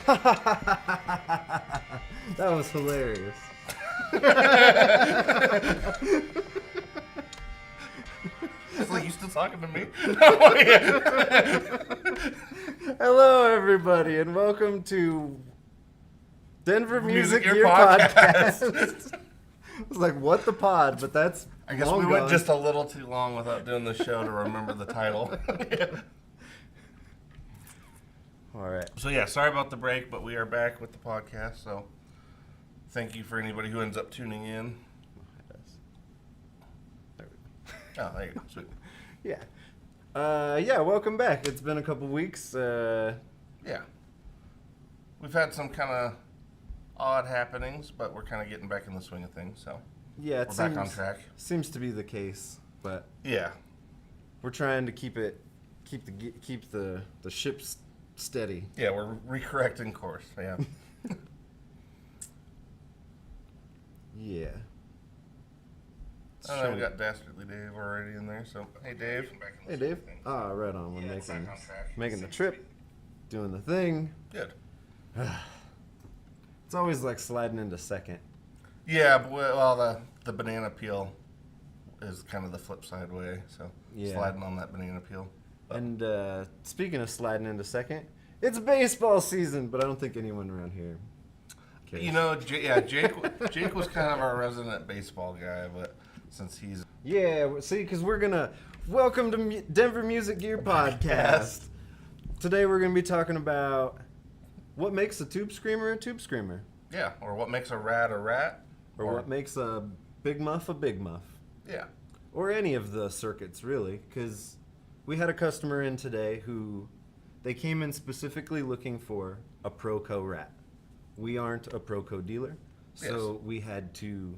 That was hilarious. It's like, you still talking to me? Hello, everybody, and welcome to Denver Music Your Gear Podcast. I was like, what the pod? But that's I guess long we went gone. just a little too long without doing the show to remember the title. All right. So yeah, sorry about the break, but we are back with the podcast. So thank you for anybody who ends up tuning in. There we Oh, there you go. Sweet. go. Yeah, welcome back. It's been a couple weeks. Yeah. We've had some kind of odd happenings, but we're kind of getting back in the swing of things. So Yeah, it we're seems, back on track. seems to be the case, but Yeah. we're trying to keep the ship steady. Yeah, we're recorrecting course. Yeah. Yeah. I know we got Dastardly Dave already in there. So hey, Dave. Hey, Dave. Ah, right on. We're making the trip, doing the thing. Good. It's always like sliding into second. Yeah, but well, the banana peel is kind of the flip side way. So Yeah. sliding on that banana peel. And speaking of sliding into second, it's baseball season, but I don't think anyone around here cares. You know, Jake was kind of our resident baseball guy, but since he's Yeah, see, because we're going to welcome to Denver Music Gear Podcast. Today we're going to be talking about what makes a tube screamer a tube screamer. yeah, or what makes a rat, Or what makes a big muff a big muff. yeah, Or any of the circuits, really, because we had a customer in today who they came in specifically looking for a Proco rat. We aren't a Proco dealer, so we had to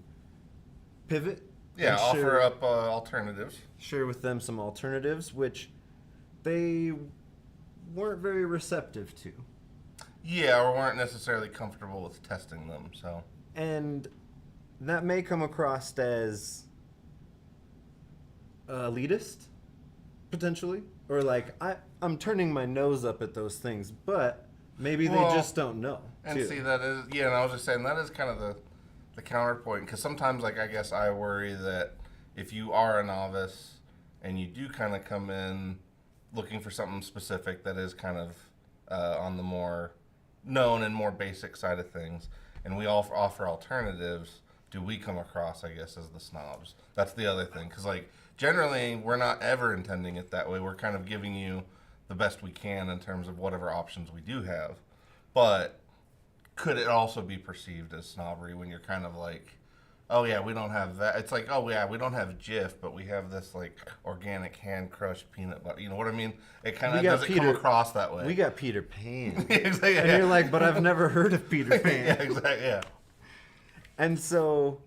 pivot. yeah, and offer up alternatives. share with them some alternatives, which they weren't very receptive to. Yeah, or weren't necessarily comfortable with testing them. So And that may come across as elitist, potentially. Or like, I'm turning my nose up at those things, but maybe Well, they just don't know. and too. see that is and I was just saying that is kind of the counterpoint, because sometimes, like, I guess I worry that if you are a novice and you do kind of come in looking for something specific that is kind of on the more known and more basic side of things, and we all offer alternatives, do we come across, I guess, as the snobs? That's the other thing, because, like, generally we're not ever intending it that way. We're kind of giving you the best we can in terms of whatever options we do have, but could it also be perceived as snobbery when you're kind of like, oh yeah, we don't have that? It's like, oh yeah, we don't have Jif, but we have this like organic hand crushed peanut butter. You know what I mean? It kind We of got doesn't come across that way. We got Peter Pan. Exactly, And yeah. you're like, but I've never heard of Peter Pan. Yeah, exactly. Yeah. And so,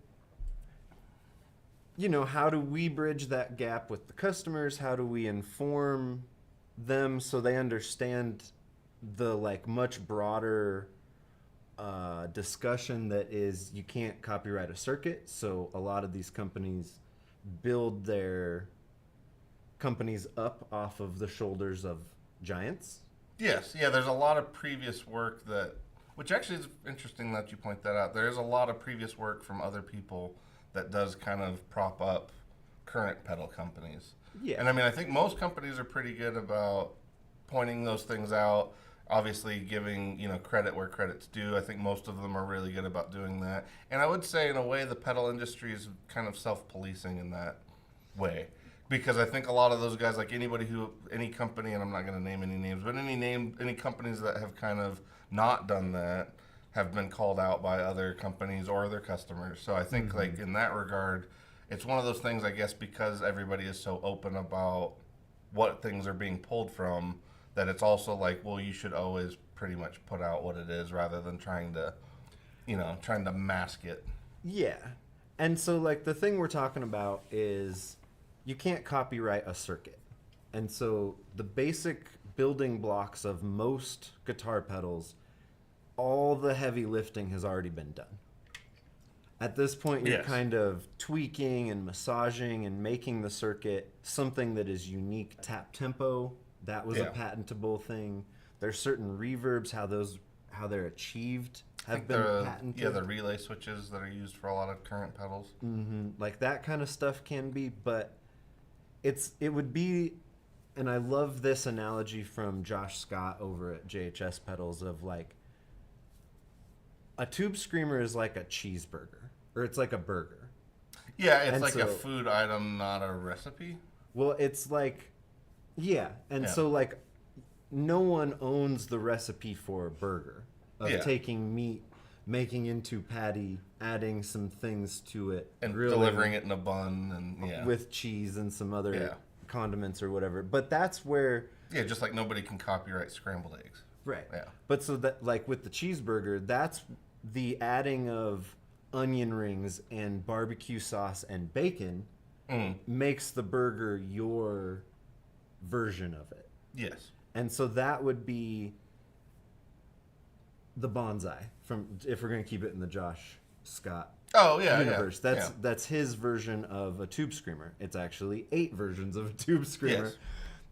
how do we bridge that gap with the customers? How do we inform them so they understand the like much broader discussion that is you can't copyright a circuit? So a lot of these companies build their companies up off of the shoulders of giants. Yes. Yeah. There's a lot of previous work which actually is interesting that you point that out. There is a lot of previous work from other people that does kind of prop up current pedal companies. Yeah. And I mean, I think most companies are pretty good about pointing those things out, obviously giving, credit where credit's due. I think most of them are really good about doing that. And I would say, in a way, the pedal industry is kind of self-policing in that way. Because I think a lot of those guys, like any company, and I'm not going to name any names, but any companies that have kind of not done that have been called out by other companies or their customers. So I think, like, in that regard, it's one of those things, I guess, because everybody is so open about what things are being pulled from, that it's also like, well, you should always pretty much put out what it is rather than trying to mask it. Yeah. And so, like, the thing we're talking about is you can't copyright a circuit. And so the basic building blocks of most guitar pedals, all the heavy lifting has already been done. At this point, you're Yes. kind of tweaking and massaging and making the circuit something that is unique. Tap tempo, that was a Yeah. patentable thing. There's certain reverbs, how those how they're achieved I have think been the patented. the relay switches that are used for a lot of current pedals. Like that kind of stuff can be, but it would be, and I love this analogy from Josh Scott over at JHS Pedals of like a tube screamer is like a cheeseburger, or it's like a burger. Yeah, it's And like a so- food item, not a recipe. Well, it's like, yeah, and Yeah. so like no one owns the recipe for a burger of Yeah. taking meat, making into patty, adding some things to it, And grilling delivering it in a bun, and yeah, with cheese and some other Yeah. condiments or whatever. But that's where yeah, just like nobody can copyright scrambled eggs. right. Yeah. But so that like with the cheeseburger, that's the adding of onion rings and barbecue sauce and bacon makes the burger your version of it. Yes. And so that would be the bonsai from, if we're going to keep it in the Josh Scott Oh yeah, universe. yeah. That's his version of a tube screamer. It's actually 8 versions of a tube screamer. Yes.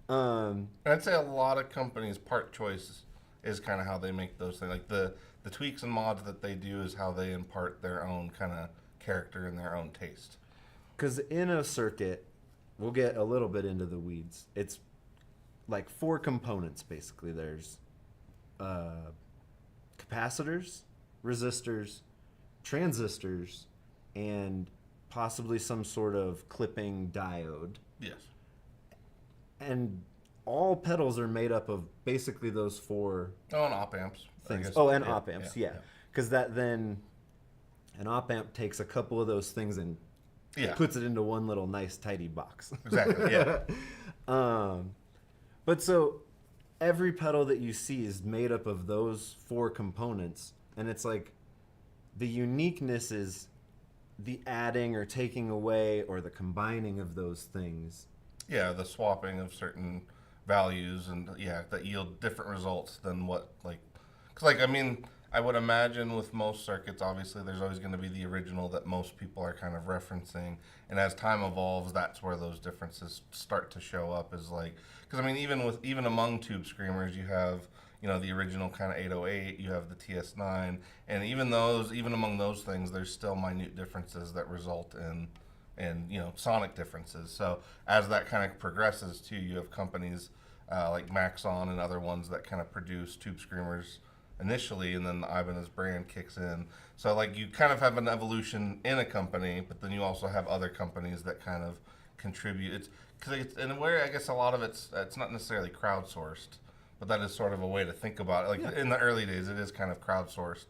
Um, And I'd say a lot of companies' part choice is kind of how they make those things. Like the tweaks and mods that they do is how they impart their own kind of character and their own taste. Because in a circuit, we'll get a little bit into the weeds. It's like 4 components, basically. There's capacitors, resistors, transistors, and possibly some sort of clipping diode. Yes. And all pedals are made up of basically those 4 Oh, and op amps. I things. guess. Oh, and Yeah, op amps, yeah. Because that then, an op amp takes a couple of those things and Yeah. puts it into one little nice tidy box. Exactly. Yeah. But so every pedal that you see is made up of those 4 components, and it's like the uniqueness is the adding or taking away or the combining of those things. Yeah, the swapping of certain values and yeah, that yield different results than what like, cause like I mean, I would imagine with most circuits, obviously there's always going to be the original that most people are kind of referencing, and as time evolves, that's where those differences start to show up. Is like, cause I mean, even among tube screamers, you have the original kind of 808, you have the TS9, and even among those things, there's still minute differences that result in sonic differences. So as that kind of progresses too, you have companies like Maxon and other ones that kind of produce tube screamers initially, and then the Ibanez brand kicks in. So like you kind of have an evolution in a company, but then you also have other companies that kind of contribute. It's because it's in a way, I guess a lot of it's not necessarily crowdsourced, but that is sort of a way to think about it. Like in the early days, it is kind of crowdsourced.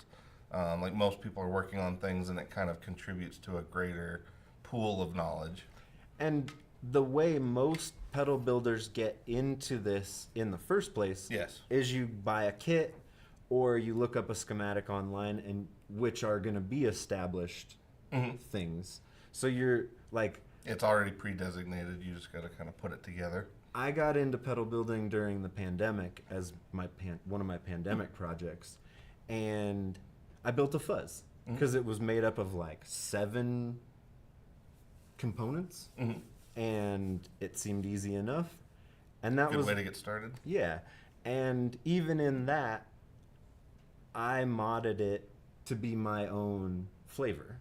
Like most people are working on things, and it kind of contributes to a greater pool of knowledge. And the way most pedal builders get into this in the first place Yes. is you buy a kit or you look up a schematic online, and which are going to be established things. So you're like, It's already pre-designated. You just got to kind of put it together. I got into pedal building during the pandemic as one of my pandemic projects, and I built a fuzz because it was made up of like 7 components, and it seemed easy enough. And that Good was way to get started. yeah. And even in that, I modded it to be my own flavor.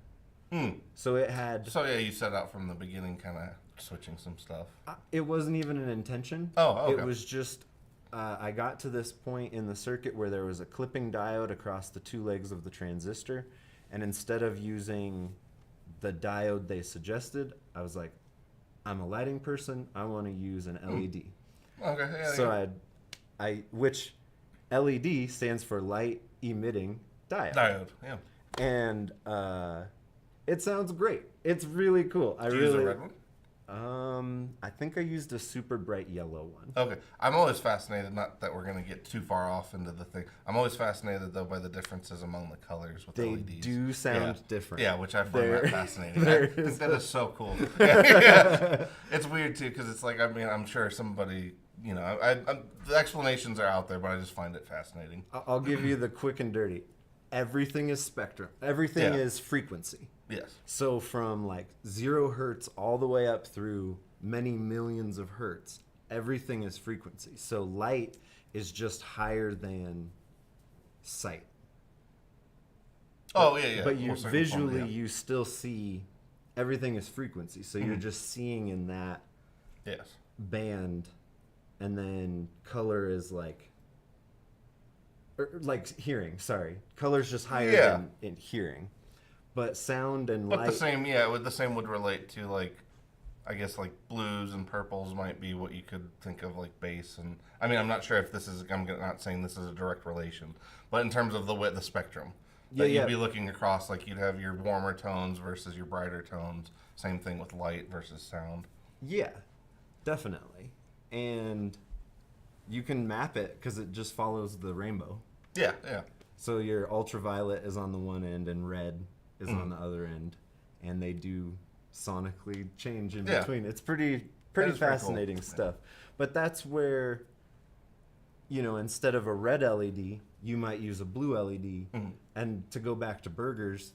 So it had. So yeah, you set out from the beginning, kind of switching some stuff. It wasn't even an intention. Oh, okay. It was just I got to this point in the circuit where there was a clipping diode across the 2 legs of the transistor, and instead of using the diode they suggested, I was like, I'm a lighting person. I want to use an LED. Okay. Yeah. So which LED stands for light emitting diode. Diode. Yeah. And it sounds great. It's really cool. Did you use a red one? I think I used a super bright yellow one. Okay. I'm always fascinated, not that we're going to get too far off into the thing. I'm always fascinated, though, by the differences among the colors with They LEDs. do sound different. Yeah, which I find that fascinating. I there think that is so cool. Yeah. It's weird, too, because it's like, I mean, I'm sure somebody, the explanations are out there, but I just find it fascinating. I'll give you the quick and dirty. Everything is spectrum. Everything Yeah. is frequency. Yes. So from like 0 hertz all the way up through many millions of hertz, everything is frequency. So light is just higher than sight. Oh yeah, yeah. But you More certain form, visually yeah. but, Oh yeah, yeah. but you More certain form, visually yeah. you still see everything is frequency. So you're Mhm. just seeing in that Yes. band, and then color is like hearing. Sorry, color's just higher Yeah. than in hearing, but sound and But the light. same, yeah, the same would relate to like, I guess like blues and purples might be what you could think of like bass and. I mean, I'm not sure if this is. Not saying this is a direct relation, but in terms of the spectrum Yeah, that you'd yeah, be looking across, like you'd have your warmer tones versus your brighter tones. Same thing with light versus sound. yeah, definitely. And you can map it because it just follows the rainbow. Yeah, yeah. So your ultraviolet is on the one end and red is on the other end, and they do sonically change in Yeah. between. It's pretty That is pretty cool. fascinating stuff. But that's where, instead of a red LED, you might use a blue LED. And to go back to burgers,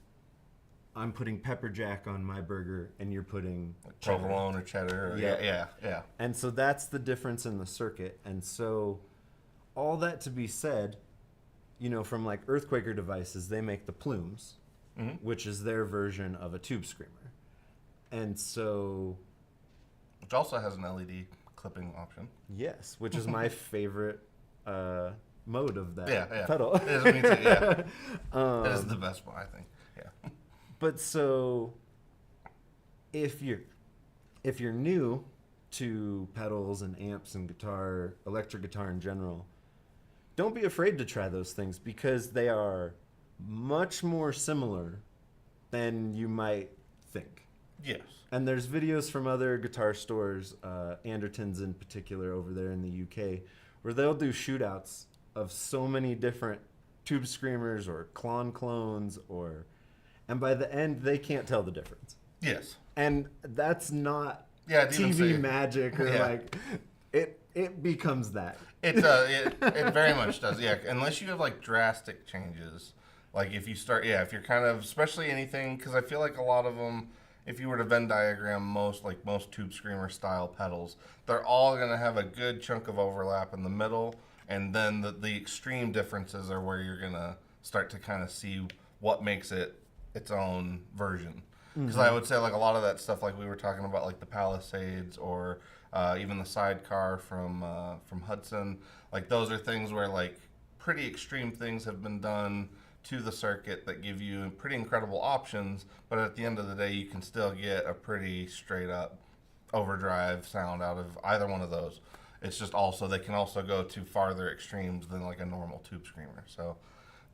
I'm putting pepper jack on my burger, and you're putting Like cheddar. provolone or cheddar. Or, Yeah. yeah. And so that's the difference in the circuit. And so, all that to be said, from like Earthquaker devices, they make the plumes, which is their version of a tube screamer. And so, Which also has an LED clipping option. yes, which is my favorite mode of that Yeah. pedal. It is me too. Yeah. It is the best one, I think. Yeah. But so, if you're new to pedals and amps and guitar, electric guitar in general, don't be afraid to try those things because they are much more similar than you might think. Yes. And there's videos from other guitar stores, Anderton's in particular over there in the UK, where they'll do shootouts of so many different tube screamers or clones and by the end they can't tell the difference. Yes. And that's not Yeah. I'd even TV say- magic or Yeah. like it becomes that. It does. It very much does. Yeah, unless you have like drastic changes, like if you start, if you're kind of, especially anything, because I feel like a lot of them, if you were to Venn diagram most tube screamer style pedals, they're all gonna have a good chunk of overlap in the middle, and then the extreme differences are where you're gonna start to kind of see what makes it its own version. Because I would say like a lot of that stuff, like we were talking about, like the Palisades or even the sidecar from Hudson, like those are things where like pretty extreme things have been done to the circuit that give you pretty incredible options, but at the end of the day, you can still get a pretty straight up overdrive sound out of either one of those. It's just also they can also go to farther extremes than like a normal tube screamer. So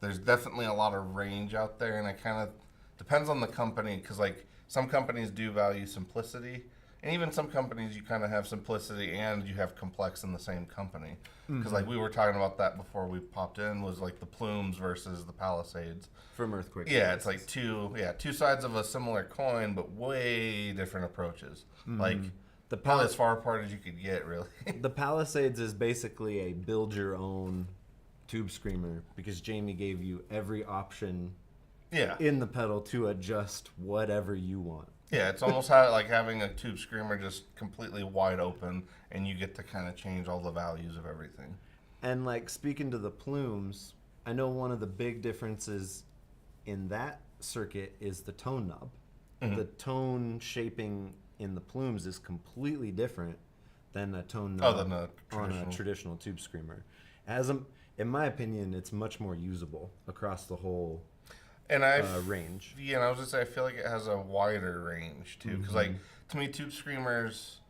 there's definitely a lot of range out there, and it kind of depends on the company because like some companies do value simplicity, and even some companies you kind of have simplicity and you have complex in the same company. Because like we were talking about that before we popped in was like the plumes versus the Palisades. From Earthquake. Yeah, it's like two sides of a similar coin, but way different approaches. Like The probably as far apart as you could get, really. The Palisades is basically a build your own tube screamer because Jamie gave you every option Yeah, in the pedal to adjust whatever you want. yeah, it's almost like having a tube screamer just completely wide open, and you get to kind of change all the values of everything. And like speaking to the plumes, I know one of the big differences in that circuit is the tone knob. The tone shaping in the plumes is completely different than a tone knob than a on a traditional. traditional tube screamer. In my opinion, it's much more usable across the whole And I range. Yeah, and I was gonna say I feel like it has a wider range too, because like to me, tube screamers,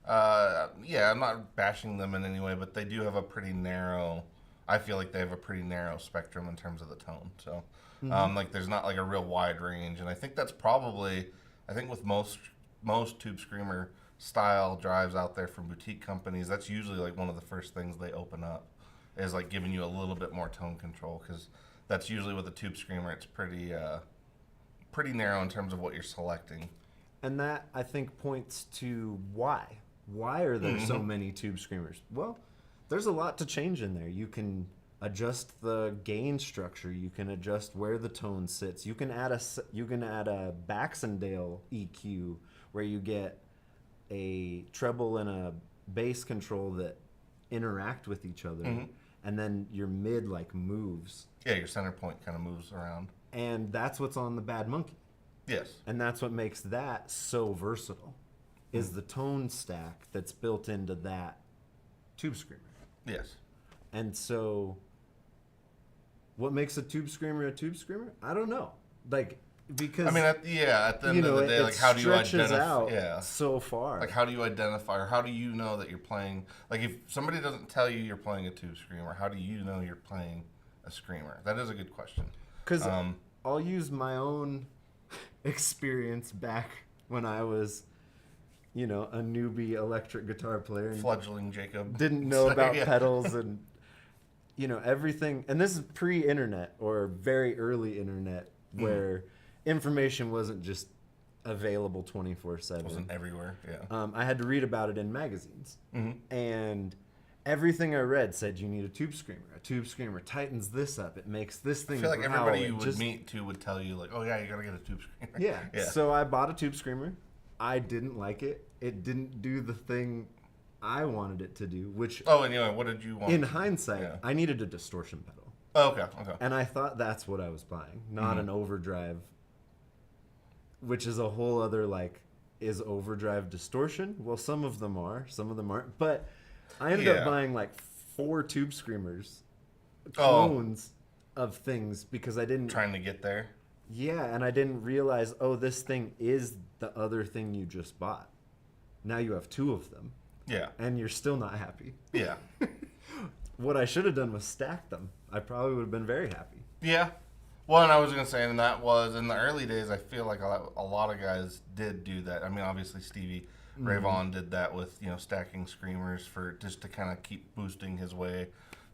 I'm not bashing them in any way, but they do have a pretty narrow. I feel like they have a pretty narrow spectrum in terms of the tone. So, like there's not like a real wide range, and I think that's probably, I think with most tube screamer style drives out there from boutique companies, that's usually like one of the first things they open up is like giving you a little bit more tone control because. That's usually with a tube screamer. It's pretty narrow in terms of what you're selecting. And that, I think, points to why. Why are there so many tube screamers? Well, there's a lot to change in there. You can adjust the gain structure. You can adjust where the tone sits. You can add a Baxendale EQ where you get a treble and a bass control that interact with each other. and then your mid like moves, Yeah, your center point kind of moves around. and that's what's on the Bad Monkey, Yes. and that's what makes that so versatile, is the tone stack that's built into that Tube Screamer. Yes. And so, what makes a Tube Screamer a Tube Screamer? I don't know. Like, because I mean, at the end of the day, it like, how do you stretches identify? out Yeah. so far. Like, how do you identify, or how do you know that you're playing? Like, if somebody doesn't tell you you're playing a Tube Screamer, how do you know you're playing a Screamer? That is a good question. Because I'll use my own experience back when I was, a newbie electric guitar player and Fledgling Jacob. didn't know about Yeah. pedals and everything. And this is pre-internet or very early internet, where information wasn't just available 24/7. Wasn't everywhere. Yeah. I had to read about it in magazines, Mm-hmm. and everything I read said you need a Tube Screamer. A Tube Screamer tightens this up. It makes this thing. I feel like growl. everybody It you would just- meet too would tell you, like, oh yeah, you gotta get a Tube Screamer. Yeah. Yeah. So I bought a Tube Screamer. I didn't like it. It didn't do the thing I wanted it to do, which Oh, anyway, what did you want? in hindsight, Yeah. I needed a distortion pedal. Oh, okay. Okay. And I thought that's what I was buying, not an overdrive, which is a whole other, like, is overdrive distortion? Well, some of them are, some of them aren't. But I ended Yeah. up buying like 4 Tube Screamers, Oh. clones of things, because I didn't. Trying to get there. Yeah, and I didn't realize, oh, this thing is the other thing you just bought. Now you have 2 of them, Yeah. and you're still not happy. Yeah. What I should have done was stack them. I probably would have been very happy. Yeah. Well, and I was gonna say, and that was in the early days. I feel like a lot of guys did do that. I mean, obviously Stevie Ray Vaughan did that with stacking screamers for just to kind of keep boosting his way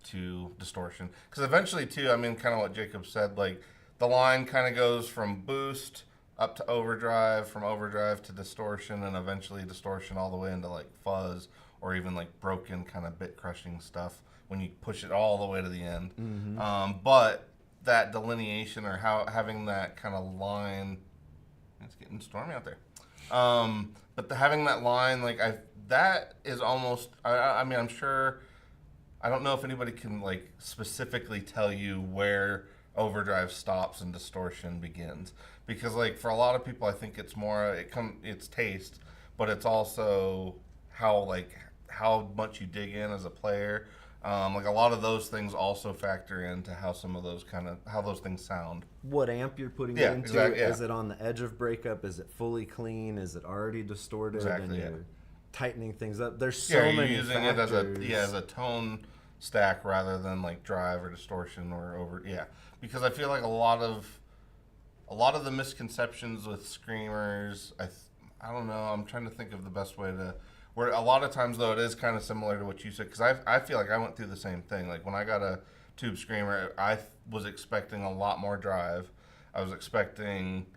to distortion. Because eventually, too, I mean, kind of what Jacob said, like the line kind of goes from boost up to overdrive, from overdrive to distortion, and eventually distortion all the way into like fuzz or even like broken kind of bit crushing stuff when you push it all the way to the end. But that delineation or having that kind of line, it's getting stormy out there. But having that line, like that is almost. I mean, I'm sure. I don't know if anybody can like specifically tell you where overdrive stops and distortion begins, because like for a lot of people, I think it's more it's taste, but it's also how much you dig in as a player. Like a lot of those things also factor into how some of those how those things sound. What amp you're putting Yeah, it into? exactly, yeah. Is it on the edge of breakup? Is it fully clean? Is it already distorted? Exactly, and yeah. you're tightening things up. There's so You're many using factors. it as a tone stack rather than like drive or distortion or over. Yeah, because I feel like a lot of the misconceptions with screamers. I don't know. I'm trying to think of the best way to. Where a lot of times though it is kind of similar to what you said, because I feel like I went through the same thing. Like when I got a Tube Screamer, I was expecting a lot more drive. I was expecting.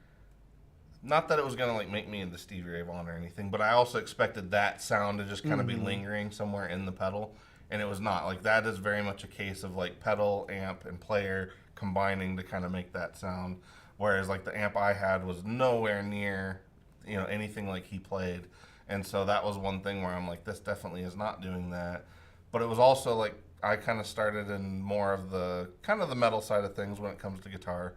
Not that it was gonna like make me into Stevie Ray Vaughan or anything, but I also expected that sound to just kind of be lingering somewhere in the pedal, and it was not. Like that is very much a case of like pedal, amp, and player combining to kind of make that sound. Whereas like the amp I had was nowhere near, anything like he played, and so that was one thing where I'm like, this definitely is not doing that. But it was also like I kind of started in more of the kind of the metal side of things when it comes to guitar,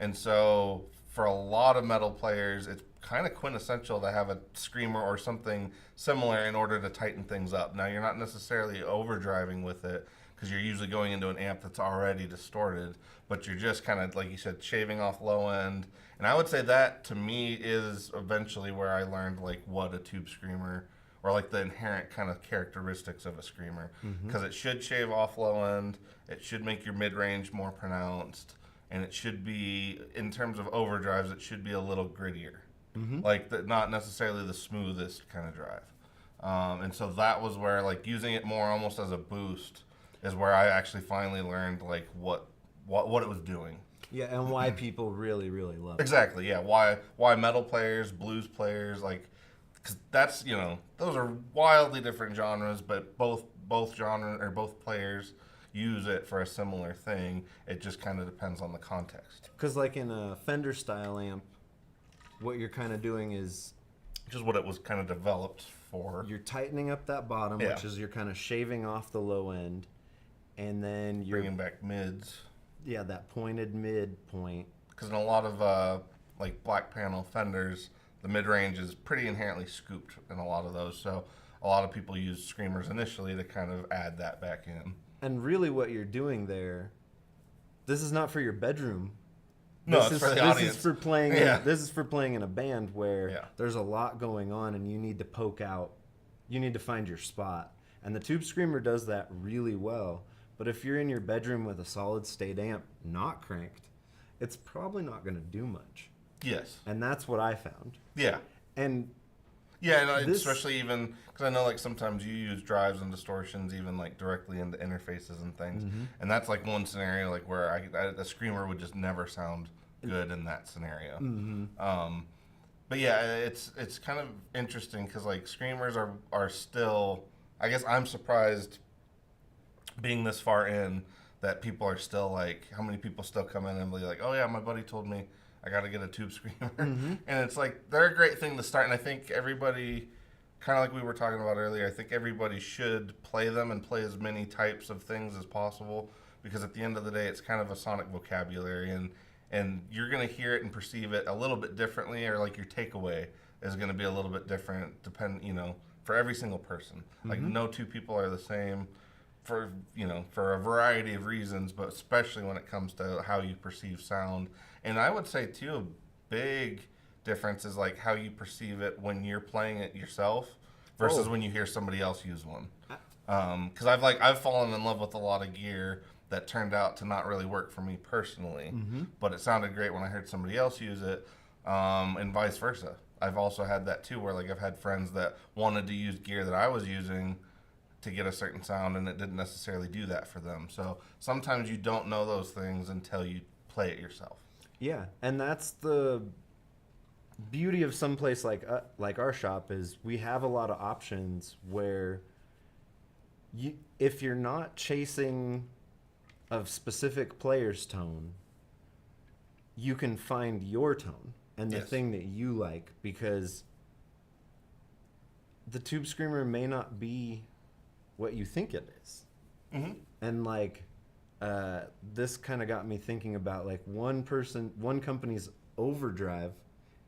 and so. For a lot of metal players, it's kind of quintessential to have a screamer or something similar in order to tighten things up. Now, you're not necessarily overdriving with it because you're usually going into an amp that's already distorted, but you're just kind of, like you said, shaving off low end. And I would say that, to me, is eventually where I learned, like, what a Tube Screamer or, like, the inherent kind of characteristics of a screamer. Because it should shave off low end. It should make your mid-range more pronounced. And it should be, in terms of overdrives, it should be a little grittier. Like, not necessarily the smoothest kind of drive. And so that was where, like, using it more almost as a boost is where I actually finally learned, like, what it was doing. Yeah, and why people really, really love it. Exactly, yeah. Why metal players, blues players, like, because that's, those are wildly different genres, but both genres, or both players use it for a similar thing. It just kind of depends on the context. Because like in a Fender style amp, what you're kind of doing is Just what it was kind of developed for. you're tightening up that bottom, Yeah. which is you're kind of shaving off the low end, and then you're Bringing back mids. yeah, that pointed mid point. Because in a lot of like black panel fenders, the mid range is pretty inherently scooped in a lot of those. So a lot of people use screamers initially to kind of add that back in. And really, what you're doing there, this is not for your bedroom. No, This it's is, for the this audience. is for playing. Yeah. This is for playing in a band where Yeah. there's a lot going on, and you need to poke out. You need to find your spot, and the tube screamer does that really well. But if you're in your bedroom with a solid state amp not cranked, it's probably not going to do much. Yes. And that's what I found. Yeah. And Yeah, and This- especially even because I know like sometimes you use drives and distortions even like directly into interfaces and things, and that's like one scenario like where the screamer would just never sound good in that scenario. But yeah, it's kind of interesting because like screamers are still. I guess I'm surprised being this far in that people are still like, how many people still come in and be like, oh yeah, my buddy told me I got to get a tube screamer. And it's like, they're a great thing to start. And I think everybody, kind of like we were talking about earlier, I think everybody should play them and play as many types of things as possible because at the end of the day, it's kind of a sonic vocabulary and you're going to hear it and perceive it a little bit differently, or like your takeaway is going to be a little bit different for every single person. Like no two people are the same for a variety of reasons, but especially when it comes to how you perceive sound. And I would say too, a big difference is like how you perceive it when you're playing it yourself versus when you hear somebody else use one. Because I've fallen in love with a lot of gear that turned out to not really work for me personally, but it sounded great when I heard somebody else use it, and vice versa. I've also had that too, where like I've had friends that wanted to use gear that I was using to get a certain sound, and it didn't necessarily do that for them. So sometimes you don't know those things until you play it yourself. yeah, and that's the beauty of some place like our shop is we have a lot of options where if you're not chasing a specific player's tone, you can find your tone and the Yes. thing that you like, because the tube screamer may not be what you think it is. And like this kind of got me thinking about like one company's overdrive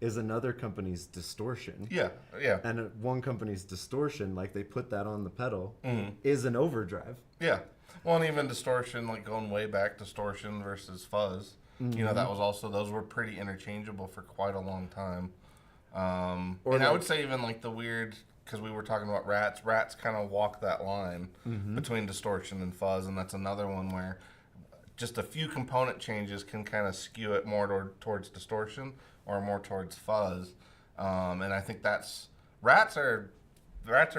is another company's distortion. Yeah, yeah, And one company's distortion, like they put that on the pedal, is an overdrive. yeah. Well, and even distortion, like going way back, distortion versus fuzz. That was also, those were pretty interchangeable for quite a long time. And I like- would say even like the weird, because we were talking about rats. Rats kind of walk that line between distortion and fuzz, and that's another one where just a few component changes can kind of skew it more towards distortion or more towards fuzz. And I think rats are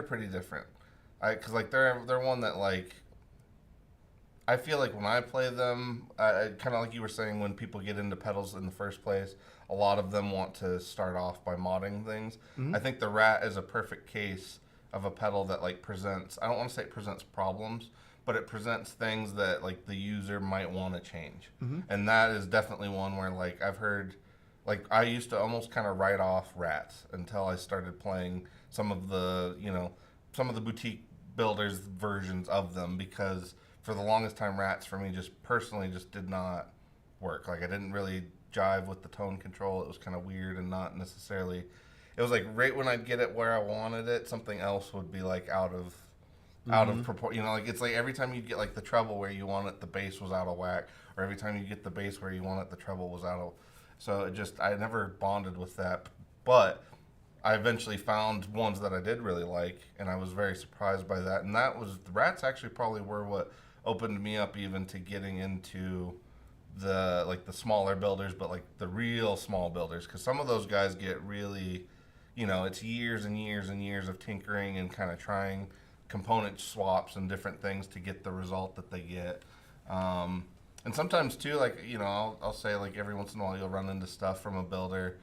pretty different. Because like they're one that like, I feel like when I play them, kind of like you were saying, when people get into pedals in the first place, a lot of them want to start off by modding things. I think the Rat is a perfect case of a pedal that like presents, I don't want to say it presents problems, but it presents things that like the user might want to change. And that is definitely one where like I've heard, like I used to almost kind of write off Rats until I started playing some of the boutique builders versions of them, because for the longest time, Rats for me just personally just did not work. Like I didn't really jive with the tone control. It was kind of weird and not necessarily. It was like right when I'd get it where I wanted it, something else would be like out of proportion. Like it's like every time you get like the treble where you want it, the bass was out of whack, or every time you get the bass where you want it, the treble was out of. So I never bonded with that, but I eventually found ones that I did really like, and I was very surprised by that. And that was, the Rats actually probably were what opened me up even to getting into the smaller builders, but like the real small builders, because some of those guys get really, it's years and years and years of tinkering and kind of trying component swaps and different things to get the result that they get. And sometimes too, like, I'll say like every once in a while you'll run into stuff from a builder,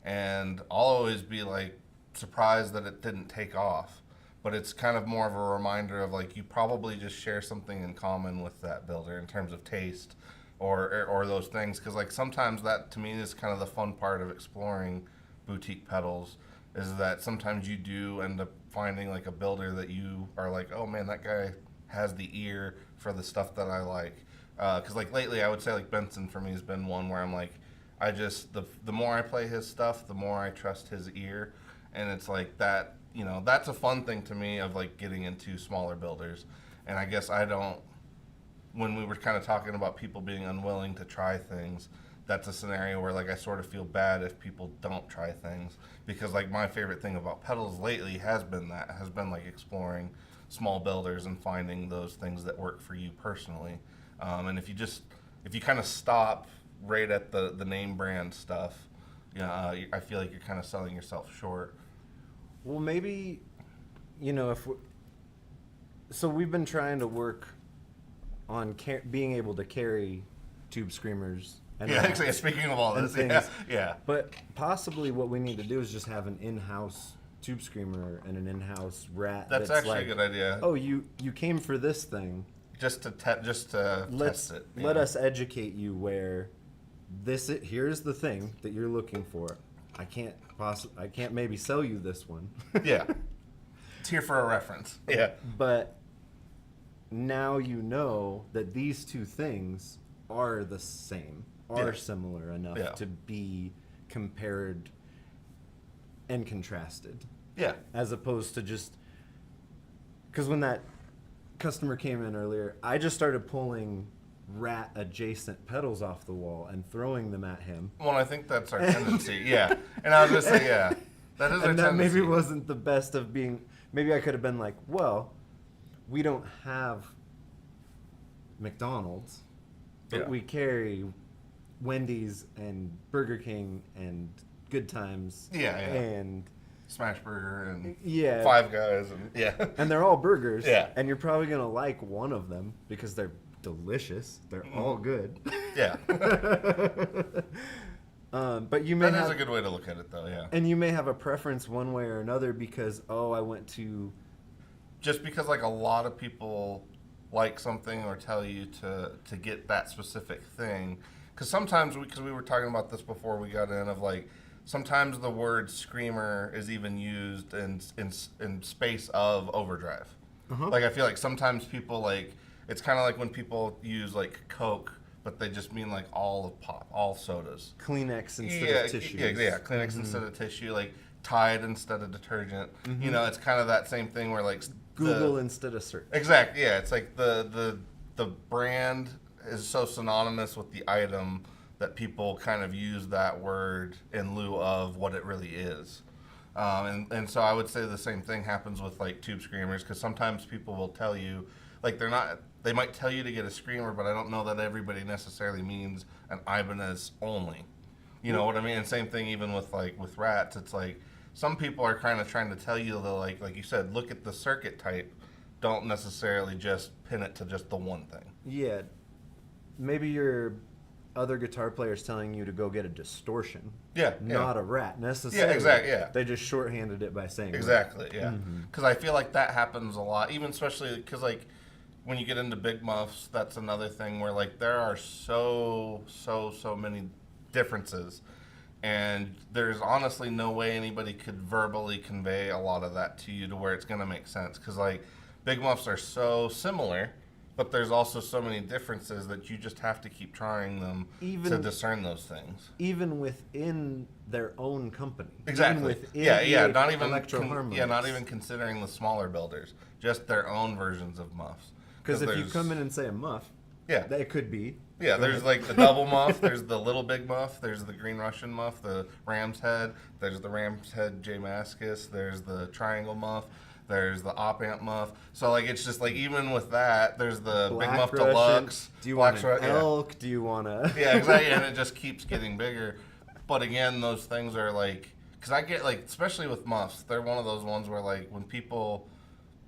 and I'll always be like surprised that it didn't take off. But it's kind of more of a reminder of like you probably just share something in common with that builder in terms of taste or those things. Because like sometimes that to me is kind of the fun part of exploring boutique pedals, is that sometimes you do end up finding like a builder that you are like, oh man, that guy has the ear for the stuff that I like. Because like lately, I would say like Benson for me has been one where I'm like, I just the more I play his stuff, the more I trust his ear, and it's like that. You know, that's a fun thing to me of like getting into smaller builders, and I guess I don't. When we were kind of talking about people being unwilling to try things, that's a scenario where like I sort of feel bad if people don't try things, because like my favorite thing about pedals lately has been like exploring small builders and finding those things that work for you personally. And if you kind of stop right at the name brand stuff, I feel like you're kind of selling yourself short. Well, maybe, so we've been trying to work on being able to carry tube screamers. And Yeah, actually, speaking of all this, yeah. But possibly what we need to do is just have an in-house tube screamer and an in-house rat. That's actually a good idea. Oh, you came for this thing. Just to test it. Let us educate you where here's the thing that you're looking for. I can't maybe sell you this one. Yeah. It's here for a reference. Yeah. But now you know that these two things are the same, are similar enough to be compared and contrasted. Yeah. As opposed to just, because when that customer came in earlier, I just started pulling rat adjacent pedals off the wall and throwing them at him. Well, I think that's our tendency. Yeah. And I was just saying, that is our tendency. And that maybe wasn't the best of being. Maybe I could have been like, well, we don't have McDonald's, but we carry Wendy's and Burger King and Good Times. And Smashburger and yeah, Five Guys and and they're all burgers. Yeah. And you're probably gonna like one of them because they're delicious. They're all good. Yeah. But you may that is a good way to look at it, though. Yeah. And you may have a preference one way or another because I went to. Just because like a lot of people like something or tell you to get that specific thing, because sometimes because we were talking about this before we got in of like. Sometimes the word screamer is even used in space of overdrive. Uh-huh. Like I feel like sometimes people like it's kind of like when people use like Coke, but they just mean like all of pop, all sodas. Kleenex instead of tissue. Yeah, Kleenex instead of tissue. Like Tide instead of detergent. Mm-hmm. It's kind of that same thing where like Google instead of search. Exactly. Yeah, it's like the brand is so synonymous with the item that people kind of use that word in lieu of what it really is. And so I would say the same thing happens with like tube screamers, because sometimes people will tell you, like they might tell you to get a screamer, but I don't know that everybody necessarily means an Ibanez only. You know what I mean? And same thing even with rats. It's like some people are kind of trying to tell you to like you said, look at the circuit type. Don't necessarily just pin it to just the one thing. Yeah. Maybe your other guitar players telling you to go get a distortion. Yeah. Not a rat necessarily. Yeah, exactly. Yeah. They just shorthanded it by saying exactly. Rat. Yeah. Because I feel like that happens a lot, even especially because like when you get into big muffs, that's another thing where like there are so many differences, and there's honestly no way anybody could verbally convey a lot of that to you to where it's gonna make sense. Because like big muffs are so similar. But there's also so many differences that you just have to keep trying them to discern those things. Even within their own company. Exactly. Not even considering the smaller builders, just their own versions of muffs. Because if you come in and say a muff, it could be. Yeah, there's like the double muff, there's the little big muff, there's the Green Russian muff, the Ram's Head, there's the Ram's Head J. Mascis, there's the triangle muff. There's the op amp muff. So like it's just like even with that, there's the Black big muff Russian. Deluxe. Do you want an elk? Yeah. Do you want a? Yeah, exactly. And it just keeps getting bigger. But again, those things are like, because I get like, especially with muffs, they're one of those ones where like when people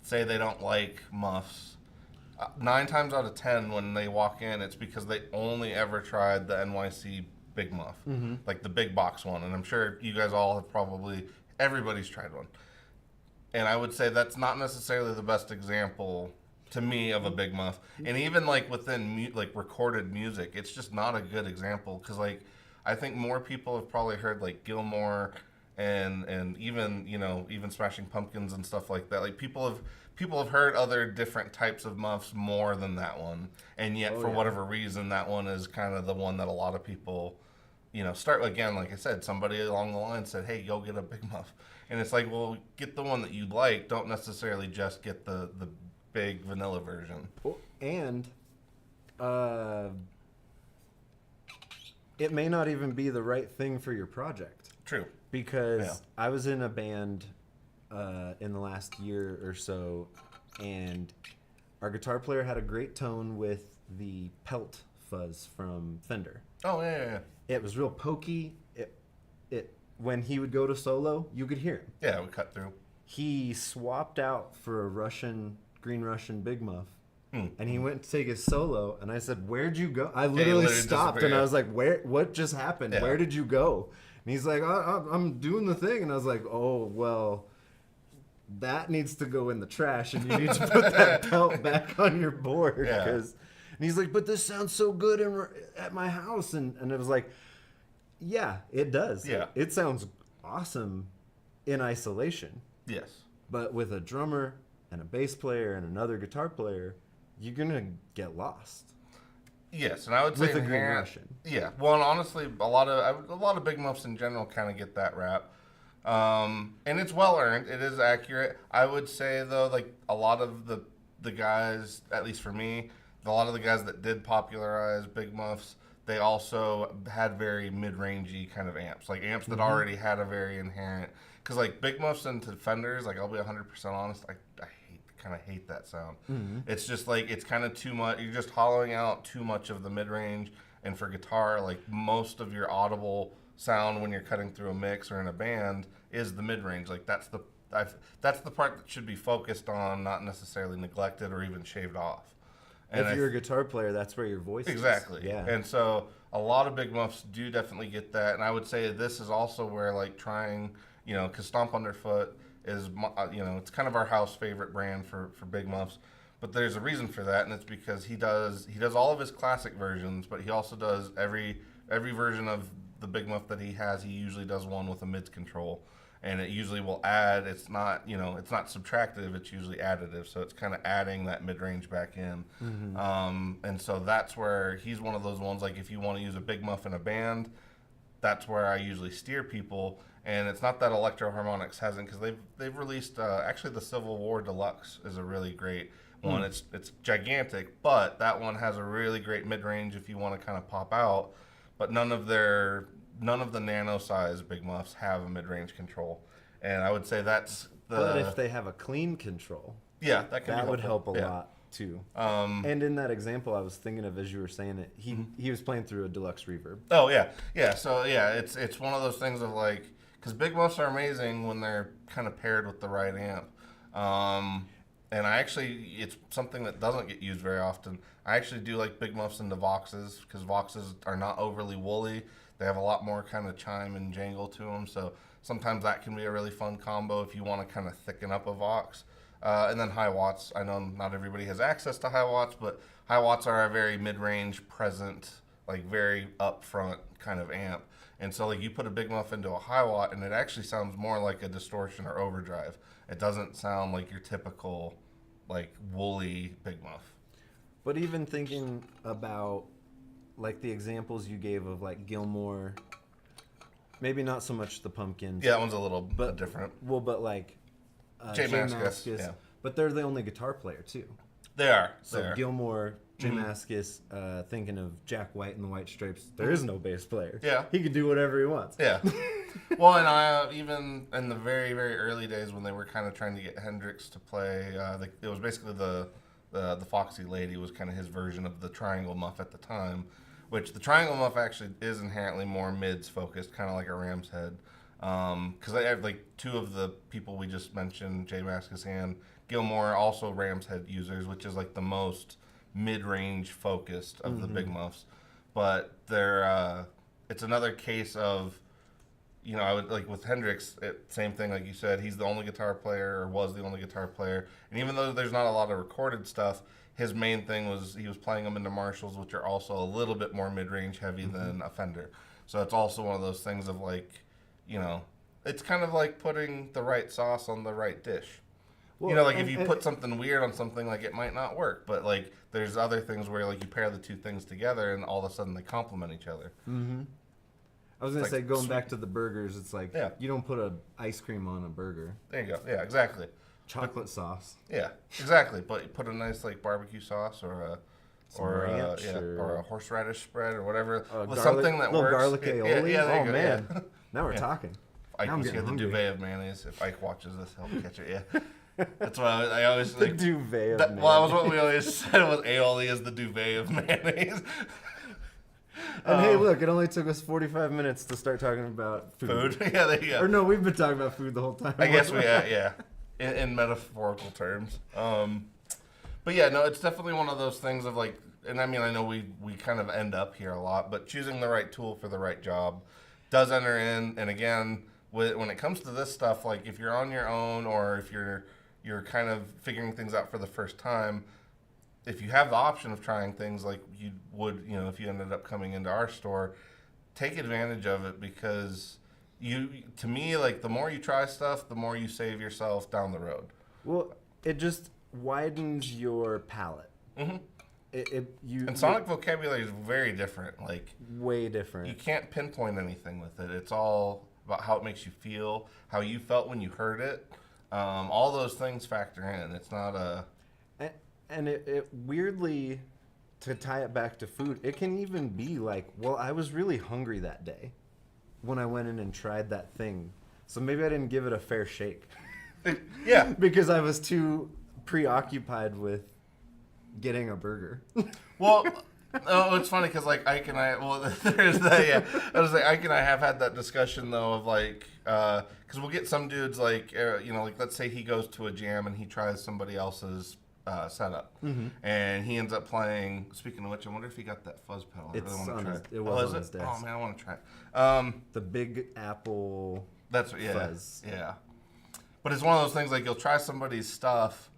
say they don't like muffs, 9 times out of 10 when they walk in, it's because they only ever tried the NYC big muff, like the big box one. And I'm sure you guys all have everybody's tried one. And I would say that's not necessarily the best example to me of a big muff. And even like within recorded music, it's just not a good example because like I think more people have probably heard like Gilmore and even even Smashing Pumpkins and stuff like that. Like people have heard other different types of muffs more than that one, and yet for whatever reason that one is kind of the one that a lot of people start again. Like I said, somebody along the line said, "Hey, go get a big muff," and it's like, well, get the one that you like. Don't necessarily just get the big vanilla version. And it may not even be the right thing for your project. True. Because I was in a band in the last year or so, and our guitar player had a great tone with the pelt fuzz from Fender. Oh, yeah. It was real pokey. It when he would go to solo, you could hear him. Yeah, it would cut through. He swapped out for a Green Russian Big Muff. And he went to take his solo, and I said, "Where'd you go?" I literally stopped, and I was like, What just happened? Yeah. Where did you go?" And he's like, I'm doing the thing. And I was like, oh, well, that needs to go in the trash, and you need to put that pelt back on your board. Yeah. And he's like, "But this sounds so good at my house." And it was like, yeah, it does. Yeah. It sounds awesome in isolation. Yes. But with a drummer and a bass player and another guitar player, you're going to get lost. Yes, and I would say with a Green Russian. Yeah, well, and honestly, a lot of big muffs in general kind of get that rap, and it's well earned. It is accurate. I would say though, like a lot of the guys, at least for me, a lot of the guys that did popularize big muffs, they also had very mid-rangey kind of amps, like amps that already had a very inherent. Because like big muffs into Fenders, like I'll be 100% honest, I kind of hate that sound. It's just like it's kind of too much. You're just hollowing out too much of the mid-range, and for guitar, like most of your audible sound when you're cutting through a mix or in a band is the mid-range. Like that's the part that should be focused on, not necessarily neglected or even shaved off. And if you're a guitar player, that's where your voice exactly. is. Yeah. And so a lot of big muffs do definitely get that, and I would say this is also where like trying, because Stomp Underfoot is, it's kind of our house favorite brand for big muffs, but there's a reason for that, and it's because he does all of his classic versions, but he also does every version of the big muff that he has. He usually does one with a mids control, and it usually will add. It's not it's not subtractive. It's usually additive. So it's kind of adding that mid range back in, and so that's where he's one of those ones. Like if you want to use a big muff in a band, that's where I usually steer people. And it's not that Electro Harmonics hasn't, because they've released actually the Civil War Deluxe is a really great one. It's gigantic, but that one has a really great mid range if you want to kind of pop out. But none of the nano size big muffs have a mid range control, and I would say that's the. But if they have a clean control, that would help a lot too. And in that example, I was thinking of as you were saying it, he was playing through a deluxe reverb. Oh yeah. So it's one of those things of like. Because big muffs are amazing when they're kind of paired with the right amp. And it's something that doesn't get used very often. I actually do like big muffs into Voxes, because Voxes are not overly woolly. They have a lot more kind of chime and jangle to them. So sometimes that can be a really fun combo if you want to kind of thicken up a Vox. And then high watts. I know not everybody has access to high watts, but high watts are a very mid-range, present, like very upfront kind of amp. And so like you put a big muff into a high watt, and it actually sounds more like a distortion or overdrive. It doesn't sound like your typical like woolly big muff. But even thinking about like the examples you gave of like Gilmore, maybe not so much the Pumpkins. Yeah, that one's a little bit different. Well, but like Jay Mascis, yeah. But they're the only guitar player too. They are. So Gilmore, Jay Mascis, thinking of Jack White and the White Stripes, there is no bass player. Yeah. He can do whatever he wants. Yeah. Well, and I even in the very, very early days when they were kind of trying to get Hendrix to play, it was basically the Foxy Lady was kind of his version of the triangle muff at the time, which the triangle muff actually is inherently more mids focused, kind of like a ram's head. Because I have like two of the people we just mentioned, Jay Mascis and Gilmore, also ram's head users, which is like the most mid-range focused of the big muffs. But they're it's another case of, I would like with Hendrix, same thing like you said, he's the only guitar player, or was the only guitar player, and even though there's not a lot of recorded stuff, his main thing was he was playing them into Marshalls, which are also a little bit more mid-range heavy than a Fender. So it's also one of those things of like, It's kind of like putting the right sauce on the right dish. Well, You know, like if you put something weird on something, like it might not work. But like there's other things where like you pair the two things together and all of a sudden they complement each other. Mm-hmm. I was gonna It's say like going sweet. back to the burgers, it's like you don't put a ice cream on a burger. There you go. Yeah, exactly. Chocolate sauce. Yeah, exactly. But you put a nice like barbecue sauce or Ranch or a horseradish spread or whatever. With Garlic, something that little works. garlic aioli. Yeah, there Oh you go, man, yeah. now we're Yeah. talking. Ike Now I'm was getting here, the hungry. duvet of mayonnaise. If Ike watches this, he'll catch it. Yeah, that's why I always The like. duvet of That, well, that was what we mayonnaise. always said was aioli is the duvet of mayonnaise. And hey, look, it only took us 45 minutes to start talking about food. Food. Yeah, there you go. Or no, we've been talking about food the whole time. I guess we, yeah, in metaphorical terms. But yeah, no, it's definitely one of those things of like, and I mean, I know we kind of end up here a lot, but choosing the right tool for the right job does enter in. And again, when it comes to this stuff, like if you're on your own or if you're kind of figuring things out for the first time, if you have the option of trying things like you would, you know, if you ended up coming into our store, take advantage of it because to me, like the more you try stuff, the more you save yourself down the road. Well, it just widens your palate. Mm-hmm. And sonic vocabulary is very different. Like way different. You can't pinpoint anything with it. It's all about how it makes you feel, how you felt when you heard it. All those things factor in. It's not a... And it weirdly, to tie it back to food, it can even be like, well, I was really hungry that day when I went in and tried that thing. So maybe I didn't give it a fair shake. Yeah. Because I was too preoccupied with getting a burger. Well, oh, it's funny because like Ike and I, well, there's that. Yeah, I was like Ike and I have had that discussion though of like, because we'll get some dudes like, you know, like let's say he goes to a jam and he tries somebody else's setup, and he ends up playing. Speaking of which, I wonder if he got that fuzz pedal. I It's really want to on try his- it. it was is on his desk. Oh man, I want to try it. The Big Apple That's what, yeah, fuzz. yeah. But it's one of those things like you'll try somebody's stuff,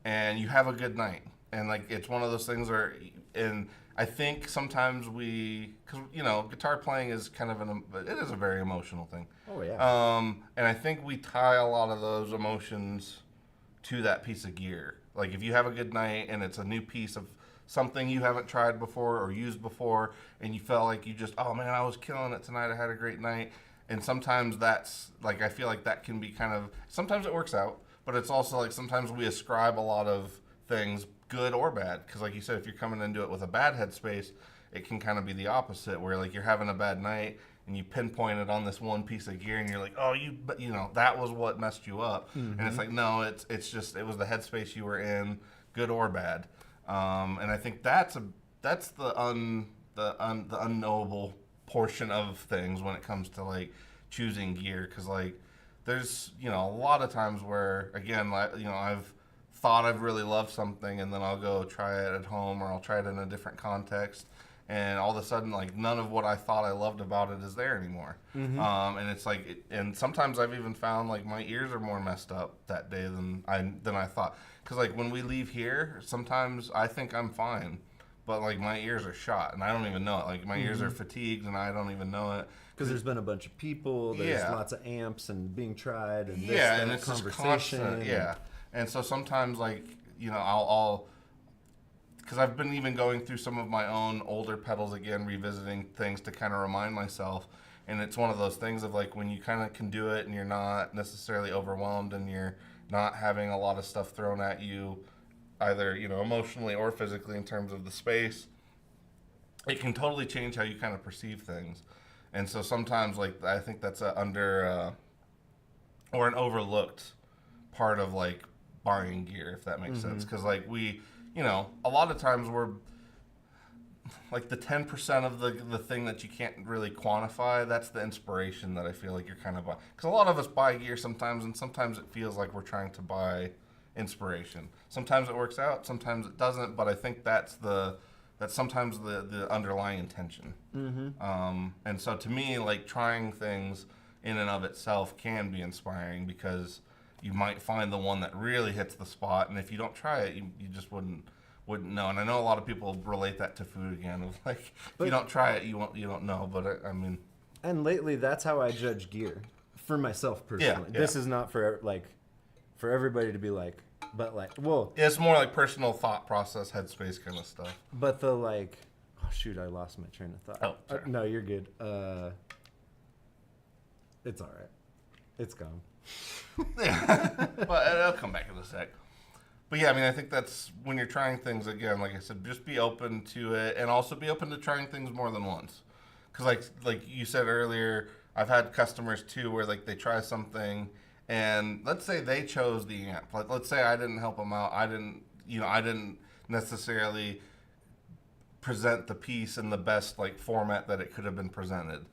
and you have a good night, and like it's one of those things where, and I think sometimes because you know guitar playing is kind of it is a very emotional thing. Oh yeah. And I think we tie a lot of those emotions to that piece of gear. Like if you have a good night and it's a new piece of something you haven't tried before or used before, and you felt like you just, oh man, I was killing it tonight. I had a great night. And sometimes that's like, I feel like that can be kind of, sometimes it works out, but it's also like sometimes we ascribe a lot of things, good or bad. Because like you said, if you're coming into it with a bad headspace, it can kind of be the opposite, where like you're having a bad night and you pinpoint it on this one piece of gear and you're like, oh, you know, that was what messed you up. And it's like, no, it's just, it was the headspace you were in, good or bad. And I think that's the unknowable portion of things when it comes to like choosing gear, because like there's, you know, a lot of times where again, like, you know, I've thought I've really loved something and then I'll go try it at home or I'll try it in a different context, and all of a sudden like none of what I thought I loved about it is there anymore. And it's like and sometimes I've even found like my ears are more messed up that day than I thought, because like when we leave here sometimes I think I'm fine, but like my ears are shot and I don't even know it. Like my ears are fatigued and I don't even know it. Because there's been a bunch of people, there's Yeah. lots of amps and being tried, and this, Yeah, that, and it's just conversation. constant. Yeah, and so sometimes like, you know, I'll because I've been even going through some of my own older pedals again, revisiting things to kind of remind myself. And it's one of those things of like when you kind of can do it and you're not necessarily overwhelmed and you're not having a lot of stuff thrown at you, either, you know, emotionally or physically in terms of the space, it can totally change how you kind of perceive things. And so sometimes like I think that's a or an overlooked part of like buying gear, if that makes sense. Because like we, you know, a lot of times we're like the 10% of the thing that you can't really quantify, that's the inspiration that I feel like you're kind of buying. Because a lot of us buy gear sometimes, and sometimes it feels like we're trying to buy inspiration. Sometimes it works out, sometimes it doesn't, but I think that's sometimes the underlying intention. And so to me, like trying things in and of itself can be inspiring, because you might find the one that really hits the spot, and if you don't try it, you just wouldn't know. And I know a lot of people relate that to food again, of like, if you don't try it, you don't know. But I mean, And lately, that's how I judge gear. for myself personally. Yeah. This is not for for everybody to be like, but like, well, Yeah, it's more like personal thought process, headspace kind of stuff. but the like, oh shoot, I lost my train of thought. Oh, sorry. No, you're good. It's all right. It's gone. Yeah, but it'll come back in a sec. But yeah, I mean, I think that's when you're trying things again. Like I said, just be open to it, and also be open to trying things more than once. Because like you said earlier, I've had customers too where like they try something, and let's say they chose the amp. Like let's say I didn't help them out. I didn't necessarily present the piece in the best like format that it could have been presented.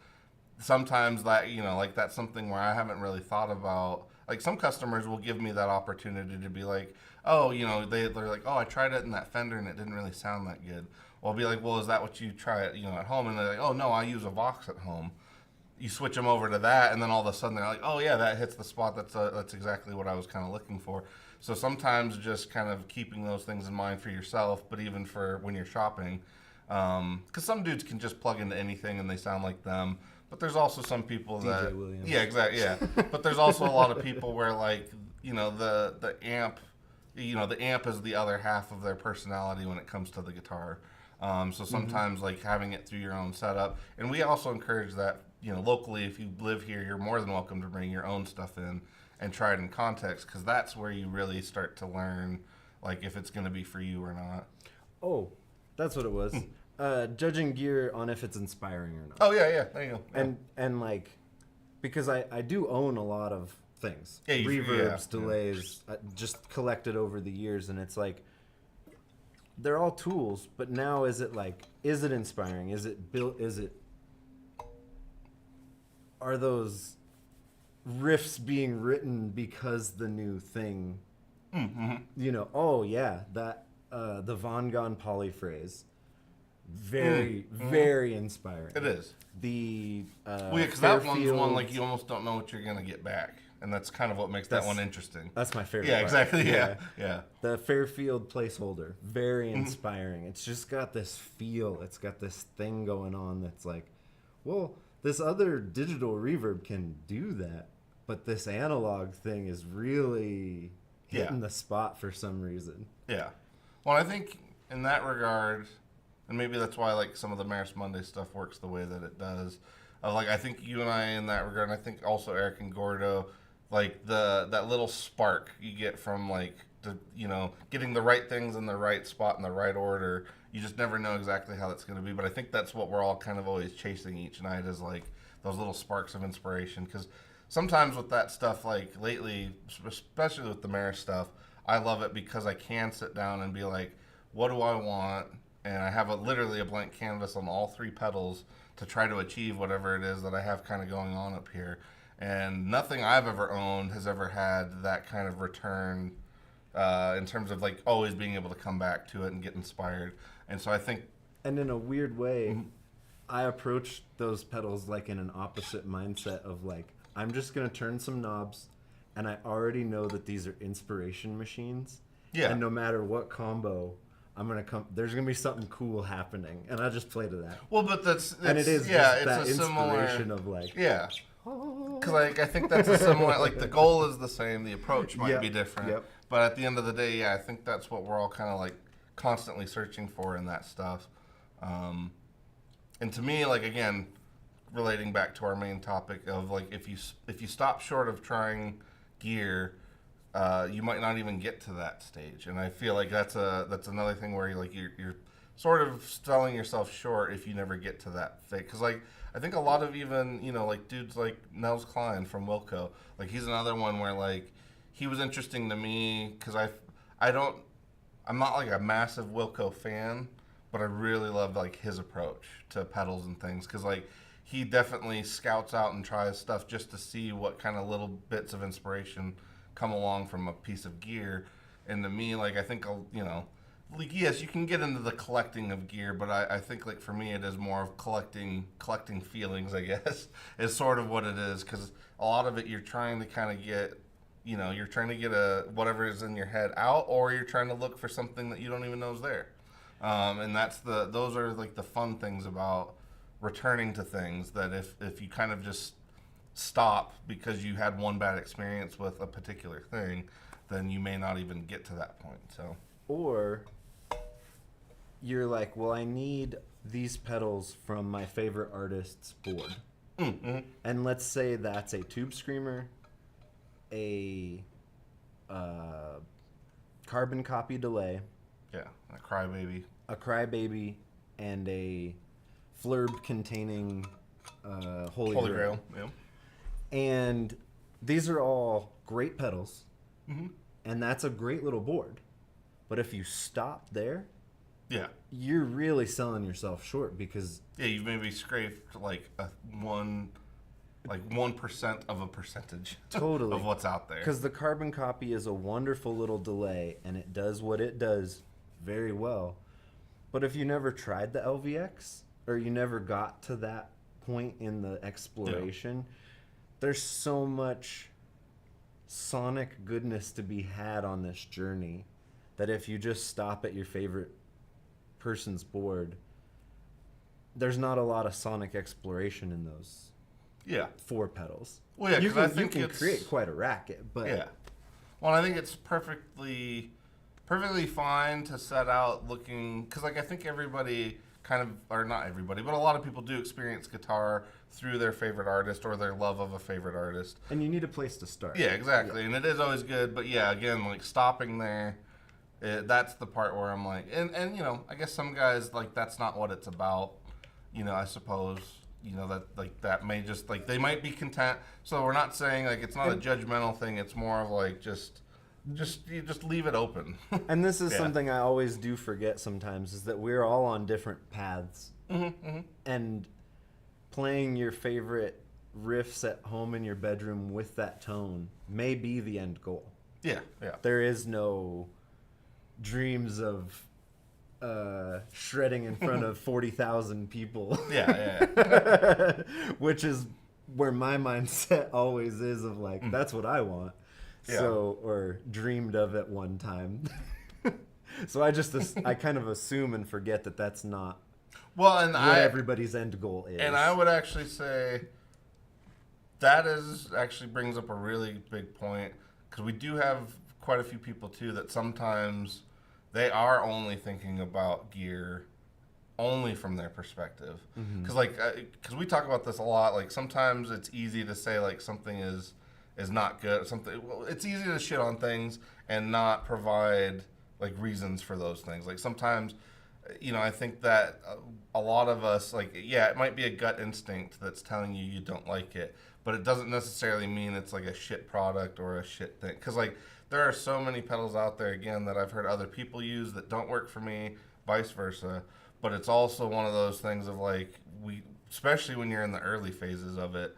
Sometimes that like that's something where I haven't really thought about. Like some customers will give me that opportunity to be like, oh, they're like, oh, I tried it in that Fender and it didn't really sound that good. Well, I'll be like, well, is that what you try it at home? And they're like, oh no, I use a Vox at home. You switch them over to that, and then all of a sudden they're like, oh yeah, that hits the spot. That's exactly what I was kind of looking for. So sometimes just kind of keeping those things in mind for yourself, but even for when you're shopping, because some dudes can just plug into anything and they sound like them. But there's also some people that, Williams. yeah, exactly, yeah. But there's also a lot of people where like, the amp, the amp is the other half of their personality when it comes to the guitar. So sometimes like having it through your own setup, and we also encourage that, locally, if you live here, you're more than welcome to bring your own stuff in and try it in context, because that's where you really start to learn like if it's going to be for you or not. Oh, that's what it was. Judging gear on if it's inspiring or not. Oh yeah, there you go. Yeah. And like, because I do own a lot of things, Yeah, reverbs, delays, just collected over the years, and it's like they're all tools. But now, is it inspiring? Is it built? Are those riffs being written because the new thing? Mm-hmm. Oh yeah, that the Von Gogh polyphrase. Very inspiring. It is. The because that one's one like you almost don't know what you're gonna get back, and that's kind of what makes that one interesting. That's my favorite. Yeah, part. exactly. Yeah. The Fairfield placeholder, very inspiring. It's just got this feel. It's got this thing going on that's like, well, this other digital reverb can do that, but this analog thing is really hitting the spot for some reason. Yeah. Well, I think in that regard. And maybe that's why like some of the Maris Monday stuff works the way that it does. I think you and I in that regard, and I think also Eric and Gordo, like that little spark you get from like getting the right things in the right spot in the right order. You just never know exactly how that's going to be. But I think that's what we're all kind of always chasing each night, is like those little sparks of inspiration. Because sometimes with that stuff, like lately, especially with the Maris stuff, I love it because I can sit down and be like, what do I want? And I have literally a blank canvas on all three pedals to try to achieve whatever it is that I have kind of going on up here. And nothing I've ever owned has ever had that kind of return in terms of like always being able to come back to it and get inspired. And so I think... And in a weird way, I approach those pedals like in an opposite mindset of like, I'm just going to turn some knobs, and I already know that these are inspiration machines. Yeah. And no matter what combo... there's gonna be something cool happening, and I just play to that. Well, but it is it's that a inspiration similar of like, yeah, because like I think that's a similar like the goal is the same, the approach might be different, but at the end of the day, yeah, I think that's what we're all kind of like constantly searching for in that stuff. And to me, like again, relating back to our main topic of like if you stop short of trying gear. You might not even get to that stage, and I feel like that's another thing where you're sort of selling yourself short if you never get to that phase. Because like I think a lot of even like dudes like Nels Klein from Wilco, like he's another one where like he was interesting to me because I'm not like a massive Wilco fan, but I really love like his approach to pedals and things because like he definitely scouts out and tries stuff just to see what kind of little bits of inspiration come along from a piece of gear. And to me, like I think like yes, you can get into the collecting of gear, but I think like for me it is more of collecting feelings, I guess, is sort of what it is, because a lot of it you're trying to kind of get you're trying to get whatever is in your head out, or you're trying to look for something that you don't even know is there. And those are like the fun things about returning to things, that if you kind of just stop because you had one bad experience with a particular thing, then you may not even get to that point. So, Or you're like, well, I need these pedals from my favorite artist's board. mm-hmm. And let's say that's a Tube Screamer, a carbon copy delay, Yeah, a crybaby. a crybaby, and a flurb containing Holy Grail. Yeah. And these are all great pedals, Mm-hmm. and that's a great little board. But if you stop there, Yeah. you're really selling yourself short because Yeah, you've maybe scraped like 1% of a percentage Totally. of what's out there. because the carbon copy is a wonderful little delay and it does what it does very well. But if you never tried the LVX or you never got to that point in the exploration, there's so much sonic goodness to be had on this journey that if you just stop at your favorite person's board, there's not a lot of sonic exploration in those Yeah. 4 pedals. Well, yeah, you 'cause I can, think you can it's- create quite a racket, but Yeah. Well, I think it's perfectly fine to set out looking, because like I think everybody kind of, or not everybody, but a lot of people do experience guitar through their favorite artist or their love of a favorite artist. and you need a place to start. Yeah, exactly, and it is always good. But yeah, again, like stopping there, that's the part where I'm like, and you know, I guess some guys like that's not what it's about. You know, I suppose. You know, that like that may just like they might be content. So we're not saying like it's not a judgmental thing. It's more of like you just leave it open. And this is Yeah. something I always do forget sometimes is that we're all on different paths. Mm-hmm. And playing your favorite riffs at home in your bedroom with that tone may be the end goal. Yeah, yeah. There is no dreams of shredding in front of 40,000 people. Yeah. Which is where my mindset always is of like, that's what I want. Yeah. So, or dreamed of at one time. So I kind of assume and forget that that's not Well, and what everybody's end goal is. And I would actually say that actually brings up a really big point, because we do have quite a few people too that sometimes they are only thinking about gear only from their perspective. Because because we talk about this a lot. Like sometimes it's easy to say like something is not good. Well, it's easy to shit on things and not provide like reasons for those things. Like sometimes, you know, I think that a lot of us, like, yeah, it might be a gut instinct that's telling you don't like it, but it doesn't necessarily mean it's like a shit product or a shit thing. Because like there are so many pedals out there, again, that I've heard other people use that don't work for me, vice versa. But it's also one of those things of like, especially when you're in the early phases of it,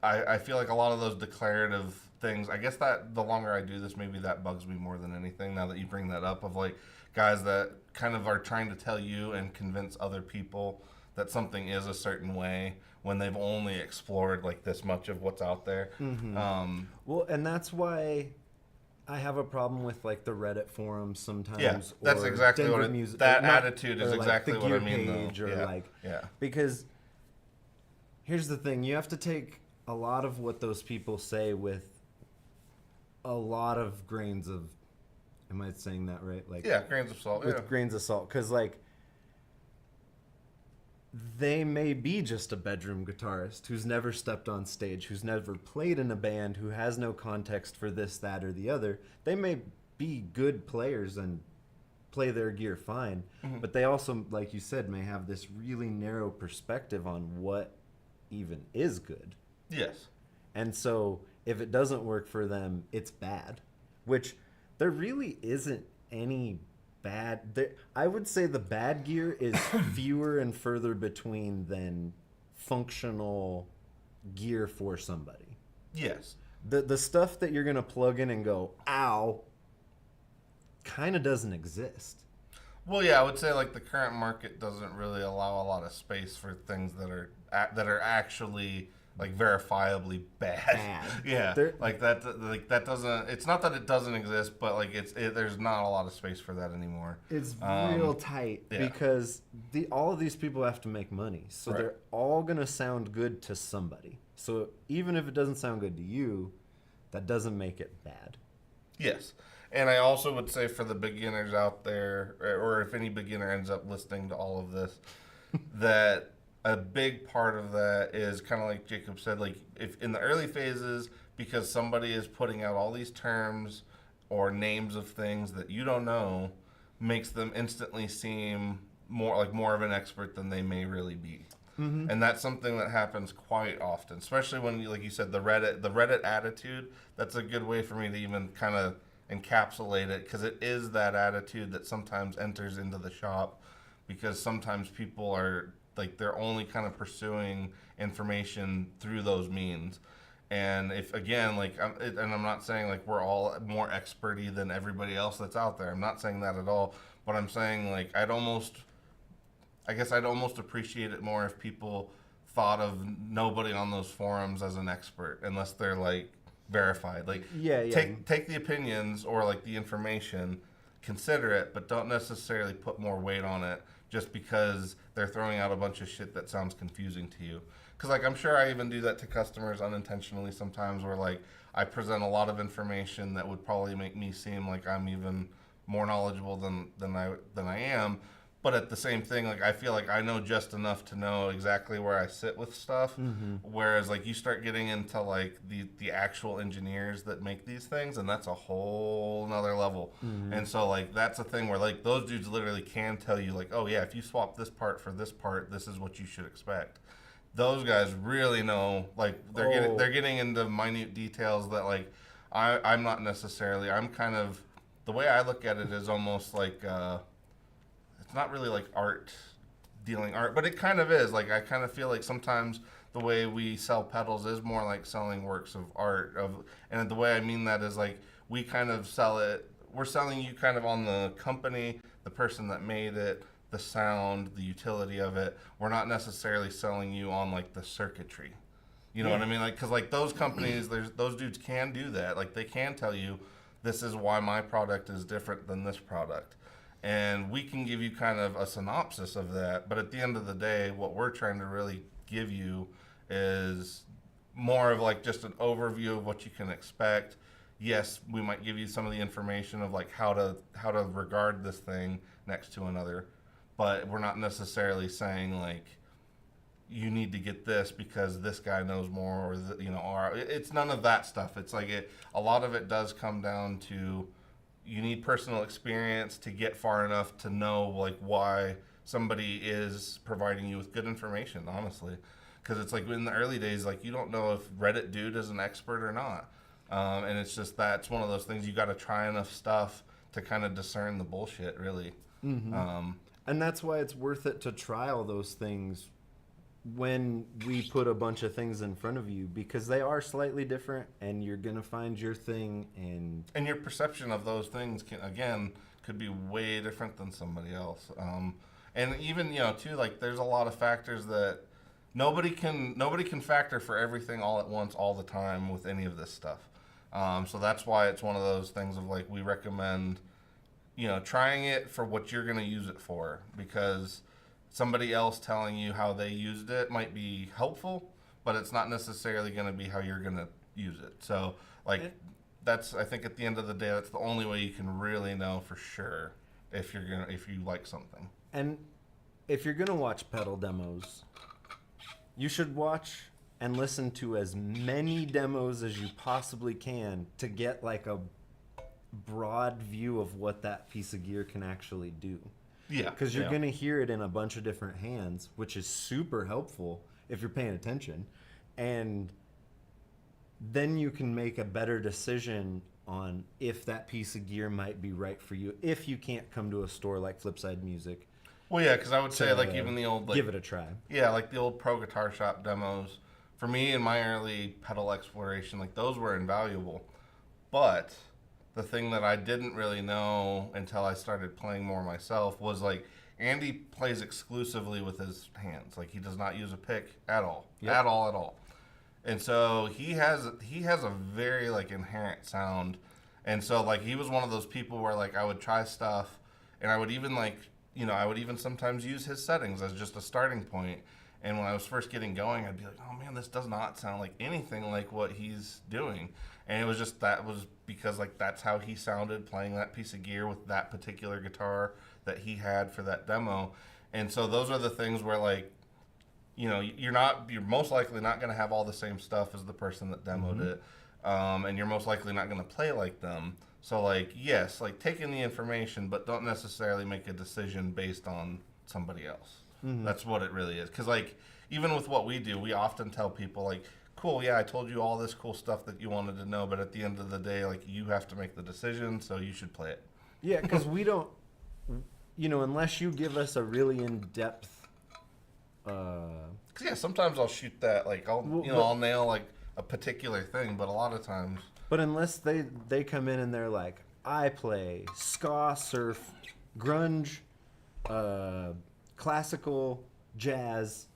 I feel like a lot of those declarative things, I guess that the longer I do this, maybe that bugs me more than anything now that you bring that up, of like guys that kind of are trying to tell you and convince other people that something is a certain way when they've only explored like this much of what's out there. Well, and that's why I have a problem with like the Reddit forums sometimes. Yeah, that's or exactly Denver what music, that or not- attitude is or, like, exactly the what I gear mean. page Though. or Yeah, like, yeah, because here's the thing: you have to take a lot of what those people say with a lot of grains of. Am I saying that right? Like, yeah, grains of salt. with Yeah, grains of salt, because like they may be just a bedroom guitarist who's never stepped on stage, who's never played in a band, who has no context for this, that, or the other. They may be good players and play their gear fine, but they also, like you said, may have this really narrow perspective on what even is good. yes, And so if it doesn't work for them, it's bad, which there really isn't any bad. I would say the bad gear is fewer and further between than functional gear for somebody. yes. The stuff that you're going to plug in and go, ow, kind of doesn't exist. Well, yeah, I would say like the current market doesn't really allow a lot of space for things that are actually like verifiably bad. Yeah, like that doesn't. It's not that it doesn't exist, but like there's not a lot of space for that anymore. It's real tight because all of these people have to make money, so they're all gonna sound good to somebody. So even if it doesn't sound good to you, that doesn't make it bad. Yes. And I also would say for the beginners out there, or if any beginner ends up listening to all of this, that a big part of that is kind of like Jacob said, like if in the early phases, because somebody is putting out all these terms or names of things that you don't know, makes them instantly seem more of an expert than they may really be. Mm-hmm. And that's something that happens quite often, especially when, like you said, the Reddit attitude. That's a good way for me to even kind of encapsulate it, because it is that attitude that sometimes enters into the shop, because sometimes people are like they're only kind of pursuing information through those means. And if again, like, I'm not saying like we're all more experty than everybody else that's out there. I'm not saying that at all. But I'm saying like I'd almost appreciate it more if people thought of nobody on those forums as an expert, unless they're like verified. Like, take the opinions or like the information, consider it, but don't necessarily put more weight on it just because they're throwing out a bunch of shit that sounds confusing to you. Because like I'm sure I even do that to customers unintentionally sometimes, where like I present a lot of information that would probably make me seem like I'm even more knowledgeable than I am. But at the same thing, like I feel like I know just enough to know exactly where I sit with stuff. Mm-hmm. Whereas like you start getting into like the actual engineers that make these things, and that's a whole nother level. Mm-hmm. And so like that's a thing where like those dudes literally can tell you like, oh yeah, if you swap this part for this part, this is what you should expect. Those guys really know, like they're getting into minute details that like I'm not necessarily. I'm kind of, the way I look at it is almost like. It's not really like dealing art, but it kind of is. Like I kind of feel like sometimes the way we sell pedals is more like selling works of art. And the way I mean that is like we kind of sell it. We're selling you kind of on the company, the person that made it, the sound, the utility of it. We're not necessarily selling you on like the circuitry. You know what I mean? Like, because like those companies, those dudes can do that. Like they can tell you, this is why my product is different than this product. And we can give you kind of a synopsis of that, but at the end of the day, what we're trying to really give you is more of like just an overview of what you can expect. Yes, we might give you some of the information of like how to regard this thing next to another, but we're not necessarily saying like you need to get this because this guy knows more, or it's none of that stuff. It's like a lot of it does come down to, you need personal experience to get far enough to know like why somebody is providing you with good information, honestly. Because it's like in the early days, like you don't know if Reddit dude is an expert or not. And it's just, that's one of those things, you got to try enough stuff to kind of discern the bullshit, really. Mm-hmm. And that's why it's worth it to try all those things when we put a bunch of things in front of you, because they are slightly different and you're going to find your thing, and your perception of those things could be way different than somebody else. And even, too, like there's a lot of factors that nobody can factor for everything all at once all the time with any of this stuff. So that's why it's one of those things of like, we recommend, trying it for what you're going to use it for, because somebody else telling you how they used it might be helpful, but it's not necessarily going to be how you're going to use it. So, like, that's, I think at the end of the day, that's the only way you can really know for sure if you like something. And if you're going to watch pedal demos, you should watch and listen to as many demos as you possibly can to get like a broad view of what that piece of gear can actually do. Yeah. Because you're going to hear it in a bunch of different hands, which is super helpful if you're paying attention. And then you can make a better decision on if that piece of gear might be right for you, if you can't come to a store like Flipside Music. Well, yeah, because I would say like even the old... Like, give it a try. Yeah, like the old Pro Guitar Shop demos. For me, in my early pedal exploration, like those were invaluable. But the thing that I didn't really know until I started playing more myself was like Andy plays exclusively with his hands. Like he does not use a pick at all. Yep. At all. And so he has a very like inherent sound. And so like he was one of those people where like I would try stuff and I would even like, I would even sometimes use his settings as just a starting point. And when I was first getting going, I'd be like, "Oh man, this does not sound like anything like what he's doing." And it was just that was because like that's how he sounded playing that piece of gear with that particular guitar that he had for that demo. And so those are the things where like you're most likely not going to have all the same stuff as the person that demoed it, and you're most likely not going to play like them. So like yes, like take in the information, but don't necessarily make a decision based on somebody else. That's what it really is. Because like even with what we do, we often tell people like, cool, yeah, I told you all this cool stuff that you wanted to know, but at the end of the day, like you have to make the decision, so you should play it. Yeah, because we don't, unless you give us a really in-depth. Cause yeah, sometimes I'll shoot that like I'll nail like a particular thing, but a lot of times. But unless they come in and they're like, I play ska, surf, grunge, classical, jazz,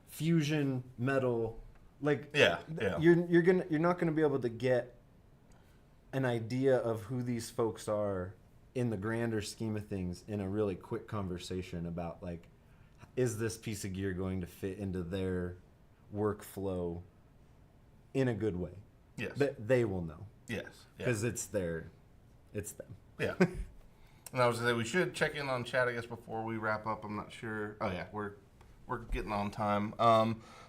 fusion, metal, like Yeah. you're not gonna be able to get an idea of who these folks are in the grander scheme of things in a really quick conversation about like, is this piece of gear going to fit into their workflow in a good way? Yes. They will know. Yes. Because it's them. Yeah. And I was gonna say we should check in on chat, I guess, before we wrap up. I'm not sure. Oh yeah, we're getting on time.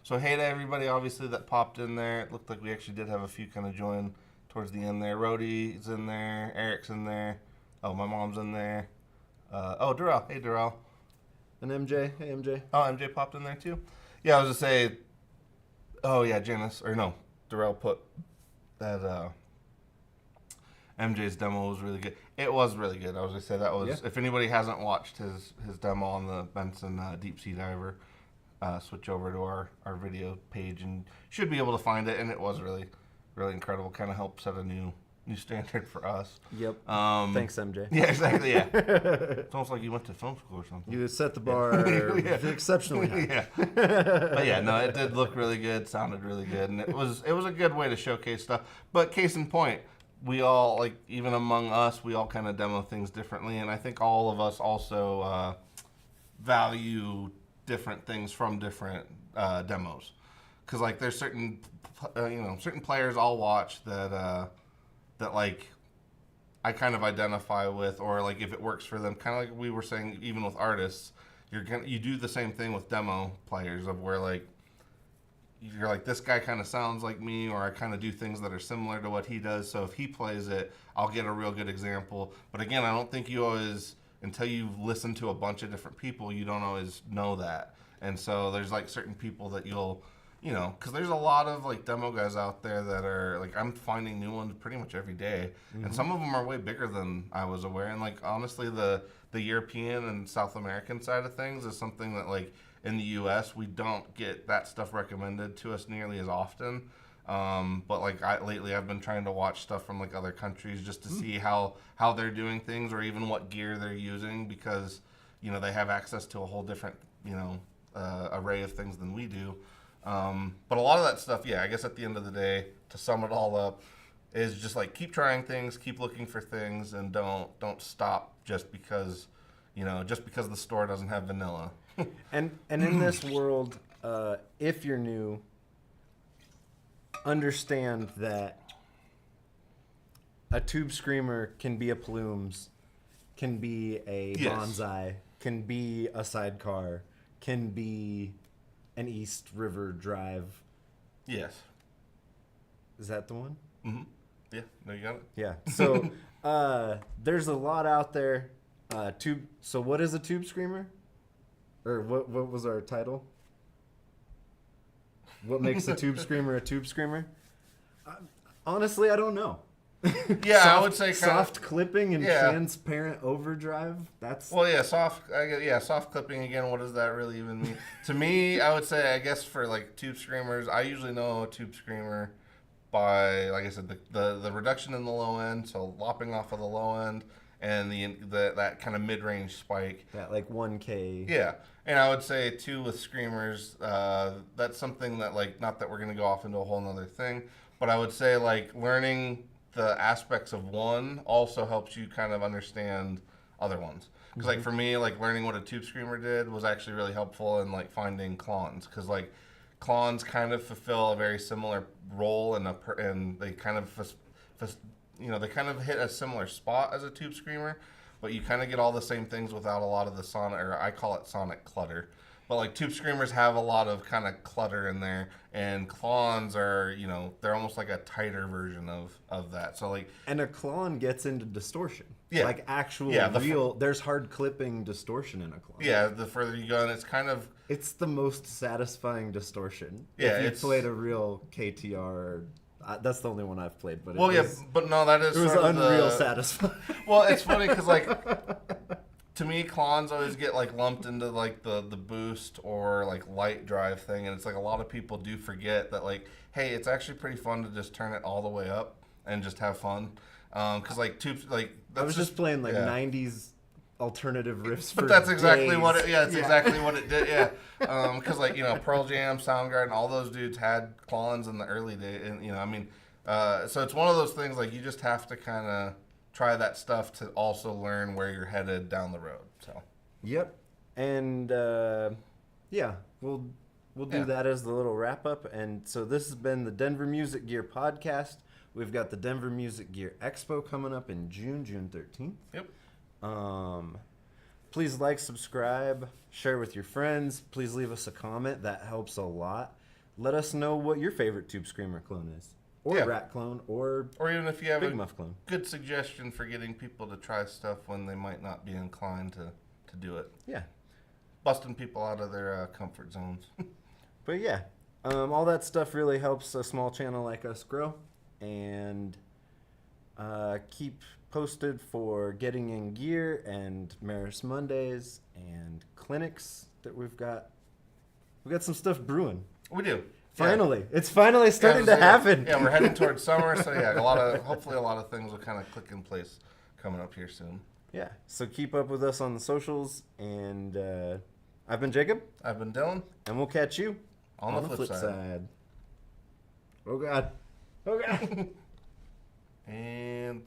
So hey to everybody, obviously that popped in there. It looked like we actually did have a few kind of join towards the end there. Rhodey's in there. Eric's in there. Oh, my mom's in there. Darrell. Hey, Darrell. And MJ. Hey, MJ. Oh, MJ popped in there too. Yeah, I was gonna say. Oh yeah, Janice or no, Darrell put that. MJ's demo was really good. It was really good. I was gonna say that was. Yeah. If anybody hasn't watched his demo on the Benson Deep Sea Diver, switch over to our video page and should be able to find it. And it was really, really incredible. Kind of helped set a new standard for us. Yep. Thanks, MJ. Yeah, exactly. Yeah. It's almost like you went to film school or something. You set the bar exceptionally high. Yeah. But yeah, no, it did look really good. Sounded really good, and it was a good way to showcase stuff. But case in point, we all like even among us, we all kind of demo things differently, and I think all of us also value different things from different demos. Because like there's certain players I'll watch that like I kind of identify with, or like if it works for them, kind of like we were saying, even with artists, you do the same thing with demo players of where like you're like, this guy kind of sounds like me, or I kind of do things that are similar to what he does. So if he plays it, I'll get a real good example. But again, I don't think you always, until you've listened to a bunch of different people, you don't always know that. And so there's like certain people that you'll, because there's a lot of like demo guys out there that are like, I'm finding new ones pretty much every day. And some of them are way bigger than I was aware. And like, honestly, the European and South American side of things is something that like, in the U.S., we don't get that stuff recommended to us nearly as often. But like lately, I've been trying to watch stuff from like other countries just to see how they're doing things, or even what gear they're using, because they have access to a whole different array of things than we do. But a lot of that stuff, yeah, I guess at the end of the day, to sum it all up, is just like keep trying things, keep looking for things, and don't stop just because the store doesn't have vanilla. And in this world, if you're new, understand that a tube screamer can be a Plumes, can be a Bonsai, can be a sidecar, can be an East River Drive. Yes. Is that the one? Mm-hmm. Yeah, no, you got it. Yeah. So there's a lot out there. So what is a tube screamer? Or what was our title? What makes a tube screamer a tube screamer? Honestly, I don't know. Yeah, I would say soft clipping and transparent overdrive. That's soft clipping again. What does that really even mean? To me, I would say, I guess for like tube screamers, I usually know a tube screamer by, like I said, the reduction in the low end, so lopping off of the low end, and the that kind of mid-range spike. That like 1K. Yeah, and I would say too with screamers, that's something that like, not that we're gonna go off into a whole nother thing, but I would say like learning the aspects of one also helps you kind of understand other ones. Because like for me, like learning what a tube screamer did was actually really helpful in like finding clones. Because like clones kind of fulfill a very similar role and they kind of they kind of hit a similar spot as a tube screamer, but you kind of get all the same things without a lot of the sonic, or I call it sonic clutter. But like tube screamers have a lot of kind of clutter in there, and clones are, they're almost like a tighter version of that. So like, And a clone gets into distortion. Yeah. Like actual Yeah, real. There's hard clipping distortion in a clone. yeah, the further you go, and it's kind of, It's the most satisfying distortion. Yeah, If you it's- played a real KTR, that's the only one I've played. But well, it yeah, was, but no, that is it was sort of unreal satisfying. Well, it's funny because like, to me, clones always get like lumped into like the boost or like light drive thing, and it's like a lot of people do forget that like, hey, it's actually pretty fun to just turn it all the way up and just have fun. Because like tubes, like I was just playing like yeah. 90s alternative riffs. But for that's exactly days. what it. Yeah, it's exactly what it did. Yeah, because like Pearl Jam, Soundgarden, all those dudes had clones in the early days, and so it's one of those things like you just have to kind of try that stuff to also learn where you're headed down the road. So Yep, and yeah, we'll do Yeah. that as the little wrap up. And so this has been the Denver Music Gear podcast. We've got the Denver Music Gear Expo coming up in June 13th. yep, Please like, subscribe, share with your friends. Please leave us a comment. That helps a lot. Let us know what your favorite Tube Screamer clone is, or Yeah. Rat clone, or or even if you have Big a Muff clone. good suggestion for getting people to try stuff when they might not be inclined to do it. Yeah, Busting people out of their comfort zones. but yeah, all that stuff really helps a small channel like us grow. And keep posted for getting in gear and Maris Mondays and clinics that we've got. We got some stuff brewing. We do. Finally, it's finally starting to happen. Yeah, we're heading towards summer, so yeah, hopefully a lot of things will kind of click in place coming up here soon. Yeah, so keep up with us on the socials. And I've been Jacob, I've been Dylan. and we'll catch you On the flip side. Oh God. Oh God. And